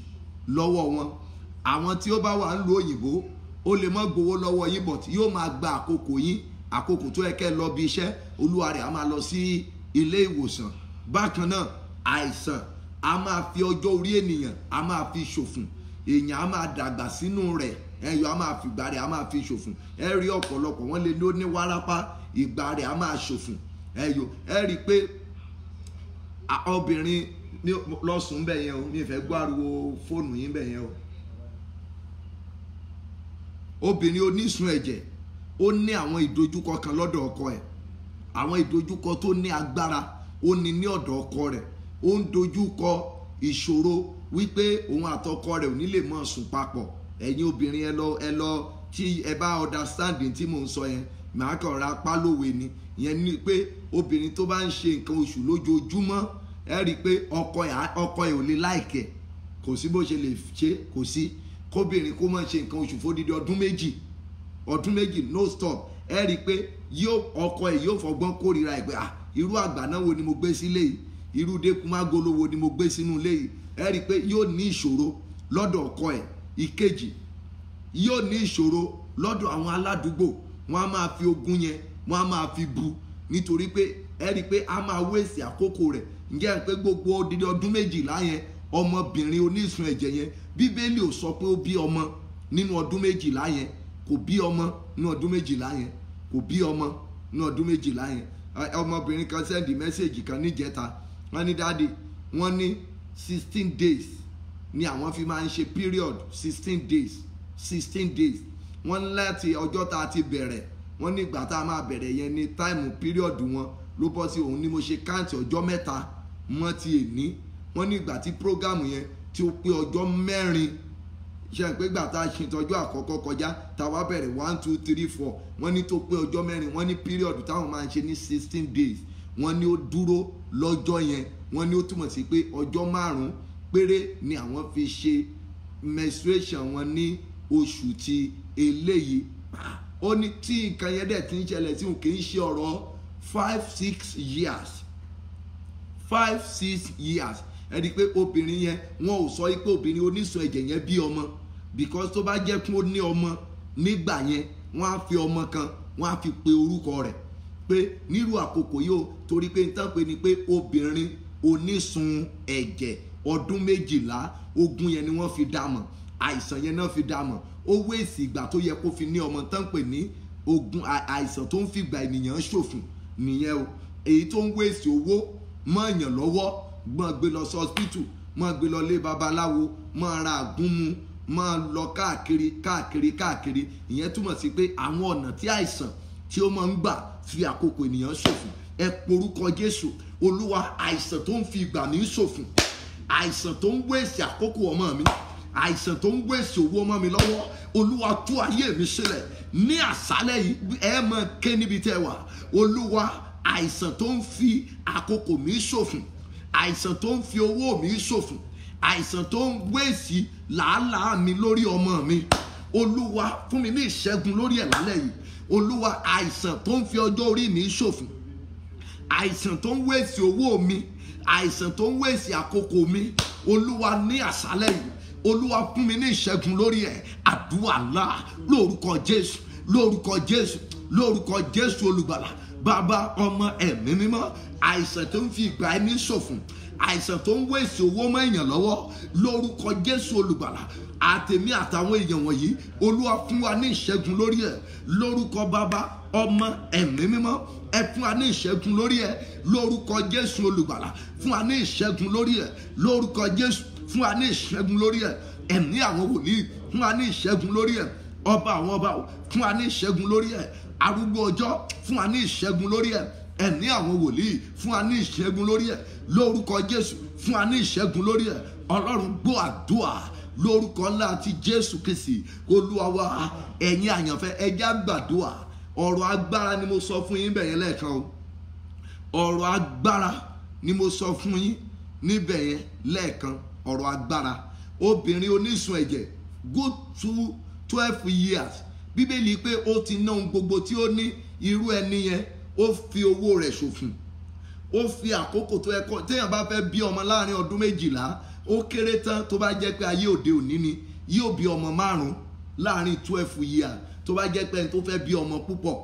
lọ́wọ́ wọn. Àwọn tí ó bá wà ń lo òyìnbó, ó lè má gbowó lọ́wọ́ yín, but yóò máa gba àkókò yín, àkókò tó yẹ kẹ́ lọ bí iṣẹ́, olúwa rẹ̀ á máa lọ sí ilé ìwòsàn. Bákan náà àìsàn á máa fi ọjọ́ orí ènìyàn á máa fi ṣòfò. Èèyàn á máa dàgbà sínú rẹ̀, ẹyọ á máa fi ìgbà rẹ̀ á máa fi ṣòfò. Ẹ rí ọ̀pọ̀lọpọ̀ wọ́n lè ló ní wárápá, ìgbà rẹ̀ á máa ṣòfò. Ẹyọ ẹ rí pé obìnrin lọ́sùn bẹ̀ yẹn o, mi fẹ́ gbọ́ ariwo fóònù yín bẹ̀ yẹn o. Obìnrin onísun ẹ̀jẹ̀ ó ní àwọn ìdojúkọ kan lọ́dọ̀ ọkọ ẹ̀, àwọn ìdojúkọ tó ní agbára ó ní ọ̀dọ̀ ọkọ rẹ̀. Ó ń dojúkọ ìṣòro wípé òun àtọkọ rẹ̀ ò ní lè máa sùn papọ̀. Ẹ̀yin obìnrin ẹ lọ tí ẹ bá understanding tí mò ń sọ yẹn, màá kàn ra pálówe ni. Ìyẹn ni pé obìnrin tó bá ń ṣe nǹkan oṣù lójoojúmọ́, ẹ rí i pé ọkọ ẹ̀ ò lè láìkẹ̀, kò sí bó ṣe lè ṣe, kò sí kóbìnrin kó máa ṣe nǹkan oṣù fódìdí ọdún méjì no stop. Ẹ rí i pé ọkọ ẹ̀ yóò fọgbọ́n kórìíra ẹ̀ pé irú àgbàná wo ni mo gbé sílé yìí, irú dẹ́kunmágolo wo ni mo gbé sínú ilé yìí. Ẹ rí i pé yóò ní ìṣòro lọ́dọ̀ ọkọ ẹ̀. Ìkejì, yóò ní ìṣòro lọ́dọ̀ àwọn aládùúgbò. Wọ́n á máa fi ogun yẹn, wọ́n á máa fi bu, nítorí pé ẹ rí i pé a máa wéèsì àkókò rẹ̀. Ǹjẹ́ ẹ pé gbogbo odidi ọdún 12 yẹn, ọmọbìnrin onísun ẹ̀jẹ̀ yẹn, Bíbélì ò sọ pé ó bí ọmọ nínú ọdún 12 yẹn, kò bí ọmọ nínú ọdún 12 yẹn, kò bí ọmọ nínú ọdún 12 yẹn. Ọmọbìnrin kan sẹ́ndì mẹ́sẹ̀gì kan níjẹta, wọ́n ní dáàdi, wọ́n ní 16 days ni àwọn fi máa ń ṣe period. 16 days wọ́n láti ọjọ́ tá a ti bẹ̀rẹ̀, wọ́n ní ìgbà tá a máa bẹ̀rẹ̀ yẹn ní táìmù period wọn ló bọ́ sí. Òun ni mo ṣe káǹtì ọjọ́ 3 mọ́ ti èní. Wọ́n ní ìgbà tí prógámù yẹn tí ó pé ọjọ́ 4, ṣe pé ìgbà tá a ṣe ìtọ́jú àkọ́kọ́ kọjá, tá a wá bẹ̀rẹ̀ 1 2 3 4, wọ́n ní tó pé ọjọ́ 4. Wọ́n ní period táwọn máa ń ṣe ní 16 days, wọ́n ní ó dúró lọ́jọ́ yẹn. Wọ́n ní ó túmọ̀ sí pé ọjọ́ 5 péré ni àwọn fi ṣe menstruation wọn ní oṣù ti eléyìí. Ó ní tí nǹkan yẹn dẹ̀ ti ń ṣẹlẹ̀ tí òun kì í ṣe ọ̀rọ̀ 5-6 years. 5-6 years. Ẹ rí i pé obìnrin yẹn, wọn ò sọ pé obìnrin onísun ẹ̀jẹ̀ yẹn bí ọmọ, because tó bá jẹ́ kí ó ní ọmọ nígbà yẹn, wọ́n á fi ọmọ kan, wọ́n á fi pe orúkọ rẹ̀ pé nírú àkókò yìí o, torí pé nǹkan pé ni pé obìnrin onísun ẹ̀jẹ̀ ọdún 12, ogun yẹn ni wọ́n fi dá mọ̀, àìsàn yẹn náà fi dá mọ̀. Ó wéèsì ìgbà tó yẹ kó fi ní ọmọ tán pè ní ogun àìsàn tó ń fi ìgbà ènìyàn ṣòfò nìyẹn o. Èyí tó ń wéèsì owó mọ́ èèyàn lọ́wọ́, mọ́ gbé lọ sí hospital, mọ́ gbé lọ lé babaláwo, mọ́ ra àgúnmu, mọ́ lọ káàkiri. Ìyẹn túmọ̀ sí pé àwọn ọ̀nà tí àìsàn tí ó máa ń gbà fi àkókò ènìyàn ṣòfò. Ẹ porúkọ Jésù. Olúwa, àìsàn tó ń fi ìgbà mi ṣòfò, àìsàn tó ń wéèsì àkókò ọmọ mi, àìsàn tó ń wéèsì owó ọmọ mi lọ́wọ́, Olúwa tú ayé mi sílẹ̀ ní àṣálẹ́ yìí. Ẹ máa ké níbi tẹ́ wà. Olúwa, àìsàn tó ń fi àkókò mi ṣòfò, àìsàn tó ń fi owó mi ṣòfò, àìsàn tó ń wéèsì làálàá mi lórí ọmọ mi, Olúwa fún mi ní ìṣẹ́gun lórí ẹ̀ lálẹ́ yìí. Olúwa, àìsàn tó ń fi ọjọ́ orí mi ṣòfò, àìsàn tó ń wéèsì owó mi, àìsàn tó ń wéèsì àkókò mi, Olúwa ní àṣálẹ́ yìí, Olúwa fún mi ní ìṣẹ́gun lórí ẹ̀. Àdúrà ńlá lórúkọ Jésù, lórúkọ Jésù, lórúkọ Jésù olùgbàlà. Bàbá, ọmọ, ẹ̀mí mímọ́, àìsàn tó ń fi ìgbà ẹni ṣòfò, àìsàn tó ń wéṣì owó mọ́ èèyàn lọ́wọ́, lórúkọ Jésù olùgbàlà, àtèmi àtàwọn èèyàn wọ̀nyí, Olúwa fún wa ní ìṣẹ́gun lórí ẹ̀, lórúkọ Bàbá, ọmọ, ẹ̀mí mímọ́, ẹ fún wa ní ìṣẹ́gun lórí ẹ̀, lórúkọ Jésù olùgbàlà, fún wa ní ìṣẹ́gun lórí ẹ̀, lórúkọ Jésù, fún wa ní ìṣẹ́gun lórí ẹ̀, ẹ̀mí àwọn wòlíì, fún wa ní ìṣẹ́gun lórí ẹ̀, ọba àwọn ọba, fún wa ní ìṣẹ́gun lórí ẹ̀, arúgbó ọjọ́, fún wa ní ìṣẹ́gun lórí ẹ̀, ẹ̀mí àwọn wòlíì, fún wa ní ìṣẹ́gun lórí ẹ̀, lórúkọ Jésù, fún wa ní ìṣẹ́gun lórí ẹ̀. Ọlọ́run gbọ́ àdúrà lórúkọ ńlá ti Jésù Kristi Olúwa wa. Ẹ̀yin àyànfẹ́, ẹ jẹ́ á gbàdúrà. Ọ̀rọ̀ agbára ni mo sọ fún yín bẹ̀yẹn lẹ́ẹ̀kan o. Ọ̀rọ̀ agbára ni mo sọ fún yín níbẹ̀ yẹn lẹ́ẹ̀kan. Ọ̀rọ̀ agbára. Obìnrin onísun ẹ̀jẹ̀ good 12 years. Bíbélì pé ó ti ná ohun gbogbo tí ó ní, irú ẹni yẹn ó fi owó rẹ̀ ṣòfò. Ó fi àkókò tó ẹ̀kọ́ téèyàn bá fẹ́ bí ọmọ láàrin ọdún 12, ó kéré tán tó bá jẹ́ pé ayé òde òní ni yóò bí ọmọ 5 láàrin 12 years. Tó bá jẹ́ pé ẹni tó fẹ́ bí ọmọ púpọ̀,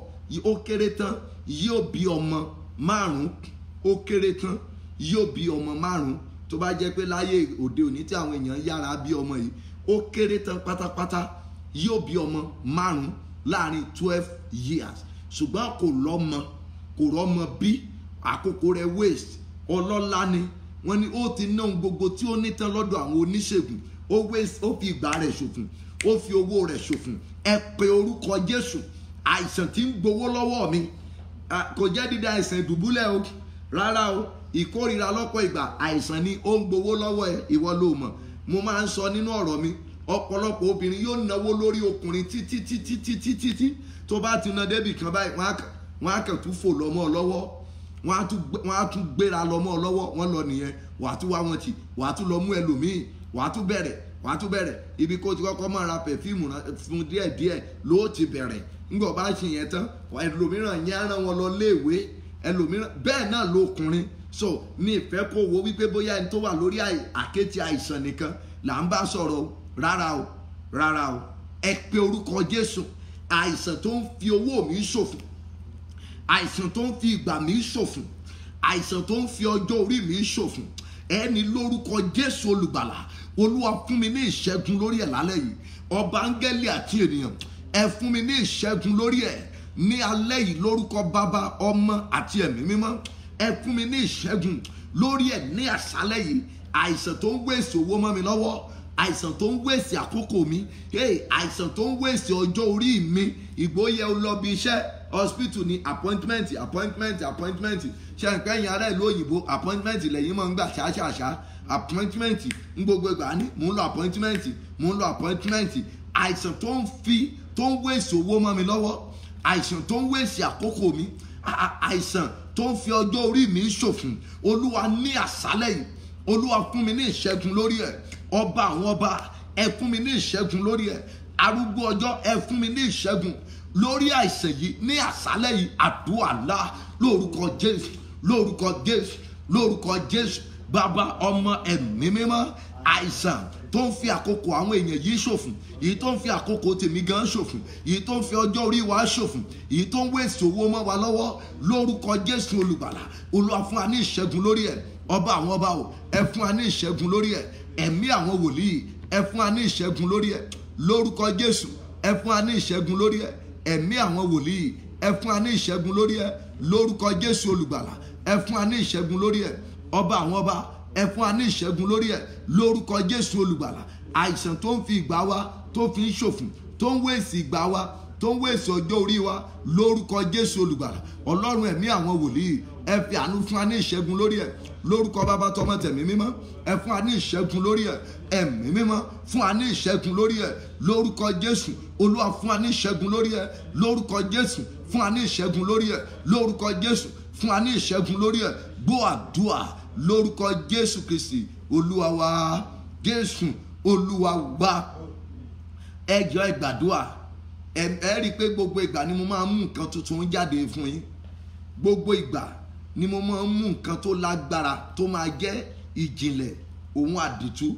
ó kéré tán yóò bí ọmọ 5. Ó kéré tán yóò bí ọmọ 5. Tó bá jẹ́ pé láyé òde òní tí àwọn èèyàn yára bí ọmọ yìí, ó kéré tán pátápátá yóò bí ọmọ 5 láàrin 12 years. Ṣùgbọ́n kò rọ́mọ bí, àkókò rẹ̀ waste. Ọlọ́lá ni wọ́n ní ó ti ná ohun gbogbo tí ó ní tán lọ́dọ̀ àwọn oníṣègùn. Ó waste, ó fi ìgbà rẹ̀ ṣòfò, ó fi owó rẹ̀ ṣòfò. Ẹ pe orúkọ Jésù. Àìsàn tí ń gbowó lọ́wọ́ mi kò jẹ́ dídá àìsàn ìdùbúlẹ̀ o, rárá o. Ìkórìíra lọ́pọ̀ ìgbà àìsàn ni ó ń gbowó lọ́wọ́ ẹ, ìwọ ló mọ̀. Mo máa ń sọ nínú ọ̀rọ̀ mi, ọ̀pọ̀lọpọ̀ obìnrin yóò náwó lórí ọkùnrin títí tó bá ti ná débì kan báyìí wọ́n á kàn tún fò lọ́mọ lọ́wọ́, wọ́n á tún gbéra lọ́mọ lọ́wọ́, wọ́n lọ nìyẹn. Wàá tún wá wọn tì, wàá tún lọ mú ẹlòmíì, wàá tún bẹ̀rẹ̀ ibi kó ti kọ́kọ́ máa ra pẹ̀fíìmù fún díẹ̀díẹ̀ ló ti bẹ̀rẹ̀. Ńgbọ̀ bá ṣe yẹn tán, ẹlòmíràn yẹn rán wọn lọ léèwé, ẹlòmíràn bẹ́ẹ̀ náà lọkùnrin. So mi ìfẹ́ kó wo wípé bóyá ẹni tó wà lórí àkéte àìsàn nìkan là ń bá sọ̀rọ̀, rárá o. Ẹ pe orúkọ Jésù. Àìsàn tó ń fi owó mi ṣòfò, àìsàn tó ń fi ìgbà mi ṣòfò, àìsàn tó ń fi ọjọ́ orí mi ṣòfò, ẹni lórúkọ Jésù olùgbàlà, Olúwa fún mi ní ìṣẹ́gun lórí ẹ̀ lálẹ́ yìí. Ọba áńgẹ́lì àti ènìyàn, ẹ fún mi ní ìṣẹ́gun lórí ẹ̀ ní alẹ́ yìí lórúkọ Bàbá, ọmọ àti ẹ̀mí mímọ́. Ẹ fún mi ní ìṣẹ́gun lórí ẹ̀ ní àṣálẹ́ yìí. Àìsàn tó ń wéṣì owó mọ́ mi lọ́wọ́, àìsàn tó ń wéṣì àkókò mi, àìsàn tó ń wéṣì ọjọ́ orí mi. Ìgbóyè lọ bí iṣẹ́, hospital ni appointment. Ṣé nǹkan ẹ̀yìn ará ìlú òyìnbó appointment lẹ́yìn máa ń gbà ṣáṣáṣá. Appointment ń gbogbo ìgbà ní mò ń lọ appointment. Àìsàn tó ń wéṣì owó mọ́ mi lọ́wọ́, àìsàn tó ń wéṣì àkókò mi, àìsàn tó ń fi ọjọ́ orí mi ṣòfò. Olúwa ní àṣálẹ́ yìí, Olúwa fún mi ní ìṣẹ́gun lórí ẹ̀. Ọba àwọn ọba, ẹ fún mi ní ìṣẹ́gun lórí ẹ̀. Arúgbó ọjọ́, ẹ fún mi ní ìṣẹ́gun lórí àìsàn yìí ní àṣálẹ́ yìí. Àdúrà ńlá lórúkọ Jésù, lórúkọ Jésù. Bàbá, ọmọ, ẹ̀mí mímọ́. Àìsàn tó ń fi àkókò àwọn èèyàn yìí ṣòfò, èyí tó ń fi àkókò tèmi gan ṣòfò, èyí tó ń fi ọjọ́ orí wa ṣòfò, èyí tó ń wéṣì owó mọ́ wa lọ́wọ́, lórúkọ Jésù olùgbàlà, Olúwa fún wa ní ìṣẹ́gun lórí ẹ̀. Ọba àwọn ọba o, ẹ fún wa ní ìṣẹ́gun lórí ẹ̀. Ẹ̀mí àwọn wòlíì, ẹ fún wa ní ìṣẹ́gun lórí ẹ̀. Lórúkọ Jésù, ẹ fún wa ní ìṣẹ́gun lórí ẹ̀. Ẹ̀mí àwọn wòlíì, ẹ fún wa ní ìṣẹ́gun lórí ẹ̀. Lórúkọ Jésù olùgbàlà, ẹ fún wa ní ìṣẹ́gun lórí ẹ̀. Ọba àwọn ọba, ẹ fún wa ní ìṣẹ́gun lórí ẹ̀. Lórúkọ Jésù olùgbàlà. Àìsàn tó ń fi ìgbà wa tó fi ń ṣòfò, tó ń wéṣì ìgbà wa, tó ń wéṣì ọjọ́ orí wa, lórúkọ Jésù olùgbàlà. Ọlọ́run ẹ̀mí àwọn wòlíì, ẹ fi àánú fún wa ní ìṣẹ́gun lórí ẹ̀. Lórúkọ Bàbá, tọmọ, tẹ̀mí mímọ́, ẹ fún wa ní ìṣẹ́gun lórí ẹ̀. Ẹ̀mí mímọ́, fún wa ní ìṣẹ́gun lórí ẹ̀. Lórúkọ Jésù, Olúwa fún wa ní ìṣẹ́gun lórí ẹ̀. Lórúkọ Jésù, fún wa ní ìṣẹ́gun lórí ẹ̀. Lórúkọ Jésù, fún wa ní ìṣẹ́gun lórí ẹ̀. Gbọ́ àdúrà lórúkọ Jésù Kristi Olúwa wa. Jésù Olúwa wa. Ẹ jọ̀ọ́ ẹ gbàdúrà. Ẹ rí i pé gbogbo ìgbà ni mo máa ń mú nǹkan tuntun jáde fún yín. Gbogbo ìgbà ni mo máa ń mú nǹkan tó lágbára tó máa jẹ́ ìjìnlẹ̀ òun àdìtú.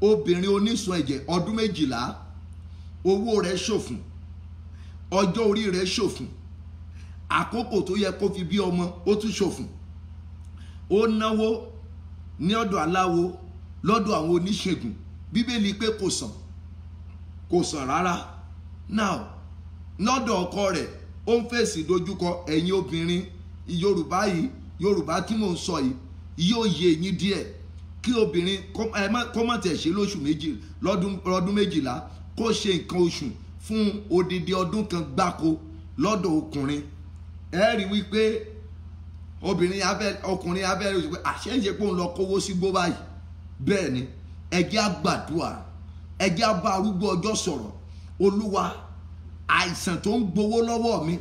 Obìnrin onísun ẹ̀jẹ̀ ọdún 12, owó rẹ̀ ṣòfò. ọjọ́ orí rẹ̀ ṣòfò, àkókò tó yẹ kó fi bí ọmọ ó tún ṣòfò, ó náwó ní ọ̀dọ̀ aláwo, lọ́dọ̀ àwọn oníṣègùn, bíbélì pé kò sàn rárá. Now lọ́dọ̀ ọkọ rẹ̀ ó ń fèsì dojúkọ. Ẹ̀yin obìnrin Yorùbá yìí, Yorùbá tí mò ń sọ yìí yóò yé yín díẹ̀. Kí obìnrin kó má tẹ̀ ṣe lóṣù méjì lọ́dún méjìlá, kó ṣe nǹkan oṣù fún odidi ọdún kan gbáko lọ́dọ̀ ọkùnrin, ẹ rí wípé ọkùnrin abẹ́rẹ́ oṣù pé àṣẹ́yẹ pé òun lọ kówó sí gbó báyìí. Bẹ́ẹ̀ ni, ẹ jẹ́ á gbàdúrà, ẹ jẹ́ á bá arúgbó ọjọ́ sọ̀rọ̀. Olúwa, àìsàn tó ń gbowó lọ́wọ́ mi,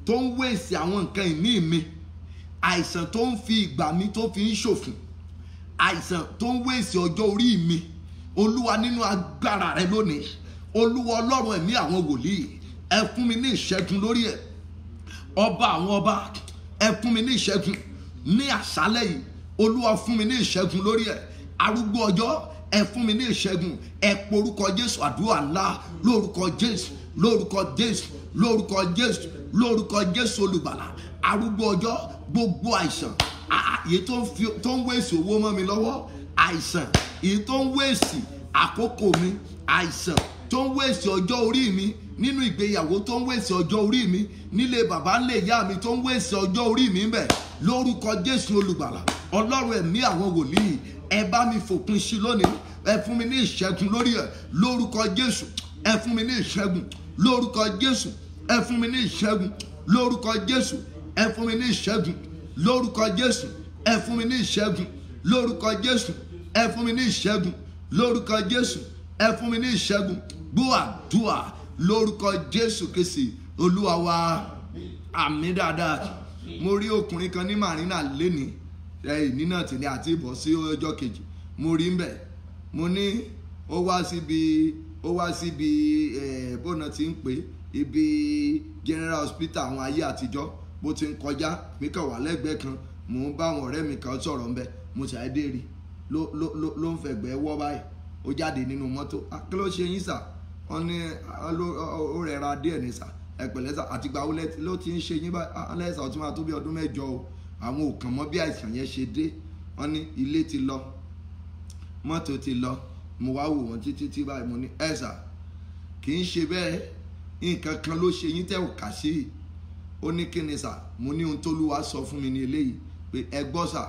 tó ń wéèsì àwọn nǹkan ìní mi, àìsàn tó ń fi ìgbà mi tó fi ń ṣòfò, àìsàn tó ń wéèsì ọjọ́ orí mi, Olúwa nínú agbára rẹ lónìí, Olúwa Ọlọ́run ẹ̀mí àwọn wòlíì, ẹ fún mi ní ìṣẹ́gun lórí ẹ̀. Ọba àwọn ọba, ẹ fún mi ní ìṣẹ́gun ní àṣálẹ́ yìí. Olúwa fún mi ní ìṣẹ́gun lórí ẹ̀. Arúgbó ọjọ́, ẹ fún mi ní ìṣẹ́gun. Ẹ porúkọ Jésù, àdúrà ńlá lórúkọ Jésù, lórúkọ Jésù, lórúkọ Jésù, lórúkọ Jésù olùgbàlà. Arúgbó ọjọ́, gbogbo àìsàn èyí tó ń wéèsì owó mọ́ mi lọ́wọ́, àìsàn èyí tó ń wéèsì àkókò mi, àìsàn tó ń wéèsì ọjọ́ orí mi nínú ìgbéyàwó, tó ń wéèsì ọjọ́ orí mi nílé bàbá ńlé ìyá mi, tó ń wéèsì ọjọ́ orí mi ńbẹ̀, lórúkọ Jésù olùgbàlà. Ọlọ́run ẹ̀mí àwọn wòlíì, ẹ bá mi fòpin sí lónìí. Ẹ fún mi ní ìṣẹ́gun lórí ẹ̀ lórúkọ Jésù. Ẹ fún mi ní ìṣẹ́gun lórúkọ Jésù. Ẹ fún mi ní ìṣẹ́gun lórúkọ Jésù. Ẹ fún mi ní ìṣẹ́gun lórúkọ Jésù. Ẹ fún mi ní ìṣẹ́gun lórúkọ Jésù. Ẹ fún mi ní ìṣẹ́gun lórúkọ Jésù. Ẹ fún mi ní ìṣẹ́gun. Gbọ́ àdúrà lórúkọ Jésù Kristi Olúwa wa. Àmín dáadáa. Mo rí ọkùnrin kan ní Marina lénìí, nínà tìlẹ̀ àti ìbọ̀ sí ọjọ́ kejì. Mo rí ń bẹ̀. Mo ní ó wá síbi bọ́nà tí ń pè ibi General Hospital àwọn ayé àtijọ́. Bó ti ń kọjá, mi kàn wà lẹ́gbẹ̀ẹ́ kan, mò ń bá àwọn ọ̀rẹ́ mi kan sọ̀rọ̀ ńbẹ̀. Mo ṣàdédé rí ló ń fẹ̀gbẹ́ wọ́ báyìí. Ó jáde nínú mọ́tò. Kí ló ṣe yín sà? Wọ́n ní ó rẹra díẹ̀ ní sà. Ẹ pẹ̀lẹ́ sà, àtìgbà wo ló ti ń ṣe yín báyìí? Lẹ́sà ó ti máa tó bí ọdún 8 o. Àwọn ò kàn mọ̀ bí àìsàn yẹn ṣe dé. Wọ́n ní ilé ti lọ, mọ́tò ti lọ. Mo wá wò wọ́n títí báyìí. Mo ní ẹ sà, kì í ṣe bẹ́ẹ̀, nǹkan kan ló ṣe yín tẹ́ ò kà sí. Ó ní kí ni sà? Mo ní ohun t'Olúwa sọ fún mi ní eléyìí pé ẹ gbọ́ sà,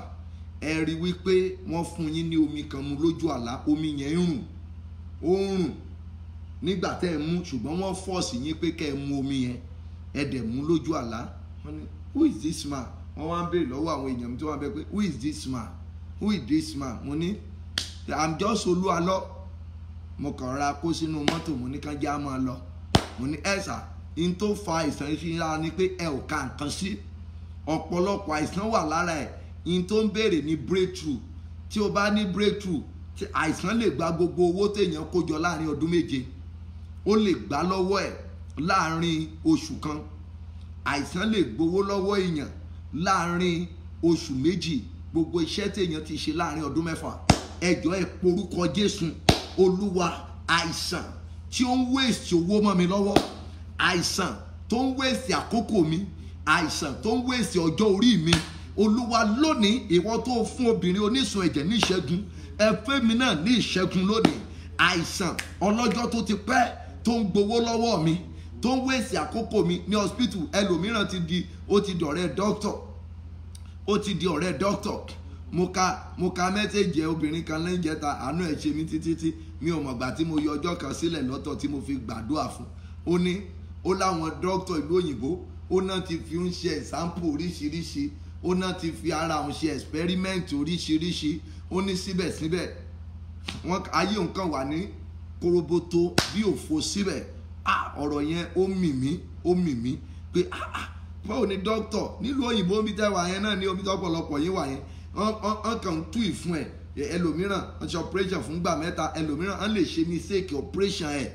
ẹ rí wípé wọ́n fún yín ní omi kan mu lójú àlá. Omi yẹn ń rùn, ó ń rùn nígbà tẹ́ ẹ mú, ṣùgbọ́n wọ́n fọ́ọ̀sì yín pé kẹ́ ẹ mu omi yẹn, ẹ dẹ̀ mú lójú àlá. Wọ́n ní who is this man? Wọ́n wá ń béèrè lọ́wọ́ àwọn èèyàn tó wá bẹ pé who is this man? Who is this man? Mo ní I'm just Olúalọ́. Mo kàn ra kó sínú mọ́tò, mo ní kán já máa lọ. Mo ní ẹ sà, in tó fa àìsàn yìí lára ni pé ẹ ò ka nǹkan sí. Ọ̀pọ̀lọpọ̀ àìsàn wà lára ẹ̀. In tó ń béèrè ní breakthrough. Tí o bá ní breakthrough, tí àìsàn lè gba gbogbo owó téèyàn kó jọ láàrin ọdún 7. Ó lè gbà lọ́wọ́ ẹ̀ láàrin oṣù kan. Àìsàn lè gbowó lọ́wọ́ èèyàn láàrin oṣù 2. Gbogbo iṣẹ́ téèyàn ti ṣe láàrin ọdún 6. Ẹ jọ̀ọ́ ẹ porúkọ Jésù. Olúwa, àìsàn tí ó ń wéèsì owó mọ́ mi lọ́wọ́, àìsàn tó ń wéèsì àkókò mi, àìsàn tó ń wéèsì ọjọ́ orí mi, Olúwa lónìí ìwọ tó fún obìnrin onísun ẹ̀jẹ̀ ní ìṣẹ́gun, ẹ fẹ́ mi náà ní ìṣẹ́gun lónìí. Àìsàn ọlọ́jọ́ tó ti pẹ́ tó ń gbowó lọ́wọ́ mi, tó ń wéèsì àkókò mi ní hospital. Ẹlòmíràn ti di ọ̀rẹ́ doctor. Ó ti di ọ̀rẹ́ doctor. Mo ka mẹ́sẹ̀jì obìnrin kan lẹ́yìn jẹta, àánú ẹ̀ ṣe mí títí mi ò mọ̀gbà tí mo yọ ọjọ́ kan sílẹ̀ lọ́tọ̀ tí mo fi gbàdúrà fún. Ó láwọn dókítà ìlú òyìnbó, ó náà ti fi ń ṣe example oríṣiríṣi, ó náà ti fi ara òun ṣe experiment oríṣiríṣi. Ó ní síbẹ̀síbẹ̀ ayé nǹkan wà ní koroboto bí òfo síbẹ̀. Ọ̀rọ̀ yẹn ó mì mí pé báwo ni dókítà nílùú òyìnbó mi tẹ́ wà yẹn náà ní omi tọ́pọ̀lọpọ̀ yín wà yẹn, wọ́n kàn ń tú ìfún ẹ̀. Ẹlòmíràn wọ́n ṣe operation fún gbà 3, ẹlòmíràn wọ́n lè ṣe mistake operation ẹ̀.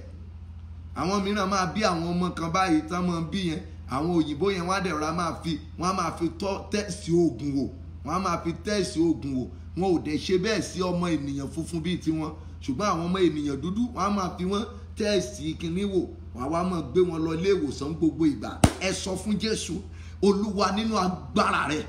Àwọn mìíràn máa bí àwọn ọmọ kan báyìí tán máa bí yẹn, àwọn òyìnbó yẹn wọ́n á dẹ̀ rọra wọ́n á máa fi tẹ́sì oògùn wò, wọ́n á máa fi tẹ́sì oògùn wò. Wọn ò dẹ̀ ṣe bẹ́ẹ̀ sí ọmọ ènìyàn funfun bíi tiwọn, ṣùgbọ́n àwọn ọmọ ènìyàn dúdú wọ́n á máa fi wọ́n tẹ́sì kìíní wò. wàá wá máa gbé wọn lọ ilé ìwòsàn gbogbo ìgbà. Ẹ sọ fún Jésù, Olúwa nínú agbára rẹ,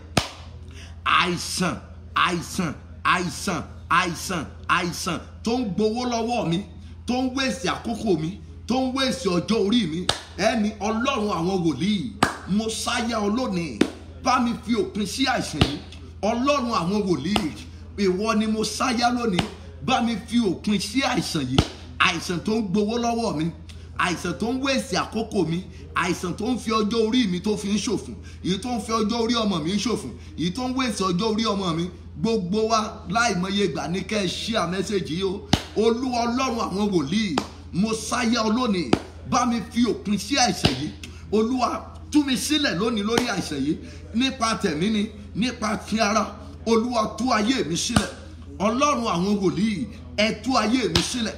àìsàn àìsàn àìsàn àìsàn àìsàn tó ń gbowó lọ́wọ́ mi, tó ń wéṣì àkókò mi, tó ń wéṣì ọjọ́ orí mi, ẹni Ọlọ́run àwọn wòlíì, mo sáyà ọ lónìí, bá mi fi òpin sí àìsàn yìí. Ọlọ́run àwọn wòlíì, ìwọ ni mo sáyà lónìí, bá mi fi òpin sí àìsàn yìí. Àìsàn tó ń gbowó lọ́wọ́ mi, àìsàn tó ń wéṣì àkókò mi, àìsàn tó ń fi ọjọ́ orí mi tó fi ń ṣòfò, èyí tó ń fi ọjọ́ orí ọmọ mi ń ṣòfò, èyí tó ń wéṣì ọjọ́ orí ọmọ mi. Gbogbo wa láìmọye ìgbà ní kẹ́ ẹ share message yìí o. Olúwa Ọlọ́run àwọn wòlíì, mo sáyà ọ lónìí, bá mi fi òpin sí àìsàn yìí. Olúwa tú mi sílẹ̀ lónìí lórí àìsàn yìí, nípa tẹ̀mí ni, nípa ti ara. Olúwa tú ayé mi sílẹ̀. Ọlọ́run àwọn wòlíì, ẹ tú ayé mi sílẹ̀,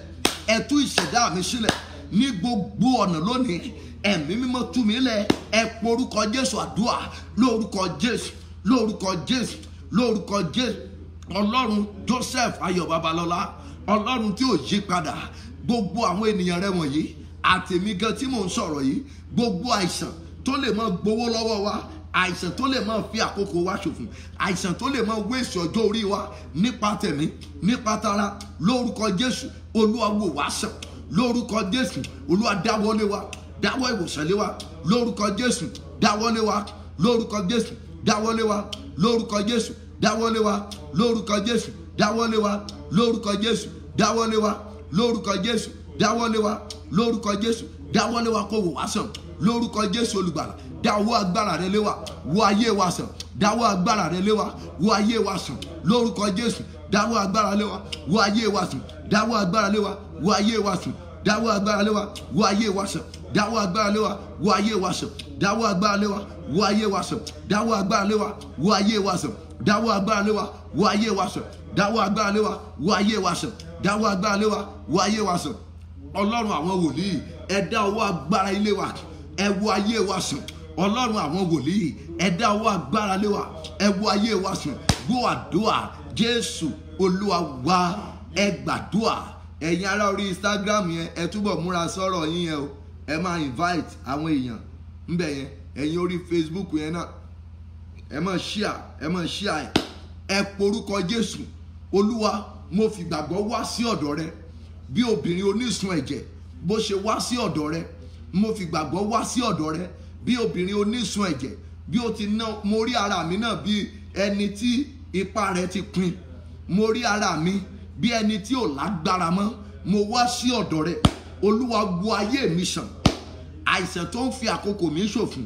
ẹ tú ìṣẹ̀dá mi sílẹ̀ ní gbogbo ọ̀nà lónìí. Ẹ̀mí mímọ́ tú mi lẹ̀. Ẹ porúkọ Jésù, àdúrà lórúkọ Jésù, lórúkọ Jésù, lórúkọ Jésù. Ọlọ́run Joseph Ayọ̀ Babalọ́lá, Ọlọ́run tí ò yí padà, gbogbo àwọn ènìyàn rẹ wọ̀nyí àtèmi gan tí mò ń sọ̀rọ̀ yìí, gbogbo àìsàn tó lè máa gbowó lọ́wọ́ wa, àìsàn tó lè máa fi àkókò wa ṣòfò, àìsàn tó lè máa wéṣì ọjọ́ orí wa nípa tẹ̀mí, nípa tara, lórúkọ Jésù, Olúwa wò wá sàn. Lórúkọ Jésù, Olúwa dáwọ́lé wa, dáwọ́ ìwòsàn lé wa. Lórúkọ Jésù, dáwọ́lé wa. Lórúkọ Jésù, dáwọ́lé wa. Lórúkọ Jésù, dáwọ́lé wa. Lórúkọ Jésù, dáwọ́lé wa. Lórúkọ Jésù, dáwọ́lé wa. Lórúkọ Jésù, dáwọ́lé wa. Lórúkọ Jésù, dáwọ́lé wa kó wò wá sàn. Lórúkọ Jésù olùgbàlà, dáwọ́ agbára rẹ lé wa, wo ayé wa sàn. Dáwọ́ agbára rẹ lé wa, wo ayé wa sàn. Lórúkọ Jésù, dáwọ́ agbára lé wa, wo ayé wa sàn. Dáwọ́ agbára lé wa, wo ayé wa sàn. Dáwọ́ agbára lé wa, wo ayé wa sàn. Dáwọ́ agbára lé wa, wo ayé wa sàn. Dáwọ́ agbára lé wa, wo ayé wa sàn. Dáwọ́ agbára lé wa, wo ayé wa sàn. Dáwọ́ agbára lé wa, wo ayé wa sàn. Dáwọ́ agbára lé wa, wo ayé wa sàn. Dáwọ́ agbára lé wa, wo ayé wa sàn. Ọlọ́run àwọn wòlíì, ẹ dá ọwọ́ agbára ilé wa, ẹ wo ayé wa sàn. Ọlọ́run àwọn wòlíì, ẹ dá ọwọ́ agbára lé wa, ẹ wo ayé wa sàn. Gbọ́ àdúrà, Jésù Olúwa wa, ẹ gbàdúrà. Ẹ̀yin ará orí Instagram yẹn, ẹ túbọ̀ múra sọ̀rọ̀ yín yẹn o. Ẹ máa invite àwọn èèyàn ńbẹ̀ yẹn. Ẹ̀yin orí Facebook yẹn náà, ẹ máa share, ẹ porúkọ Jésù. Olúwa, mo fi gbàgbọ́ wá sí ọ̀dọ̀ rẹ bí obìnrin onísun ẹ̀jẹ̀ bó ṣe wá sí ọ̀dọ̀ rẹ. Mo fi gbàgbọ́ wá sí ọ̀dọ̀ rẹ bí obìnrin onísun ẹ̀jẹ̀, bí ó ti ná. Mo rí ara mi náà bí ẹni tí ipá rẹ̀ ti pin. Mo rí ara mi bí ẹni tí ò lágbára mọ́. Mo wá sí ọ̀dọ̀ rẹ. Olúwa, wo ayé mi sàn. Àìsàn tó ń fi àkókò mi ṣòfò,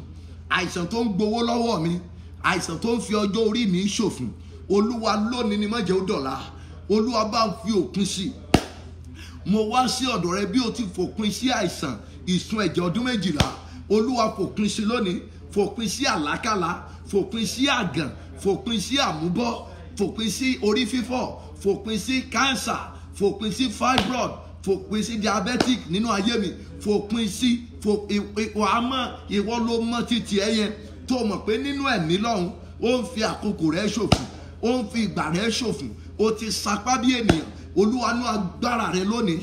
àìsàn tó ń gbowó lọ́wọ́ mi, àìsàn tó ń fi ọjọ́ orí mi ṣòfò. Olúwa, lónìí ni má jẹ́ ó dọ̀la. Olúwa, bá ń fi òpin sí. Mo wá sí ọ̀dọ̀ rẹ bí o ti fòpin sí àìsàn ìsun ẹ̀jẹ̀ ọdún 12. Olúwa, fòpin sí lónìí. Fòpin sí àlákàlà, fòpin sí àgàn, fòpin sí àmúbọ́, fòpin sí orí fífọ́, fòpin sí cancer, fòpin sí fibroid, fòpin sí diabetic nínú ayé mi. Fòpin sí ìwọ ló mọ títí ẹ yẹn tó mọ̀ pé nínú ẹ̀mí lọ́hùn ó ń fi àkókò rẹ̀ ṣòfò, ó ń fi ìgbà rẹ̀ ṣòfò. O ti sapá bí ènìyàn. Olúwa, nú agbára rẹ lónìí,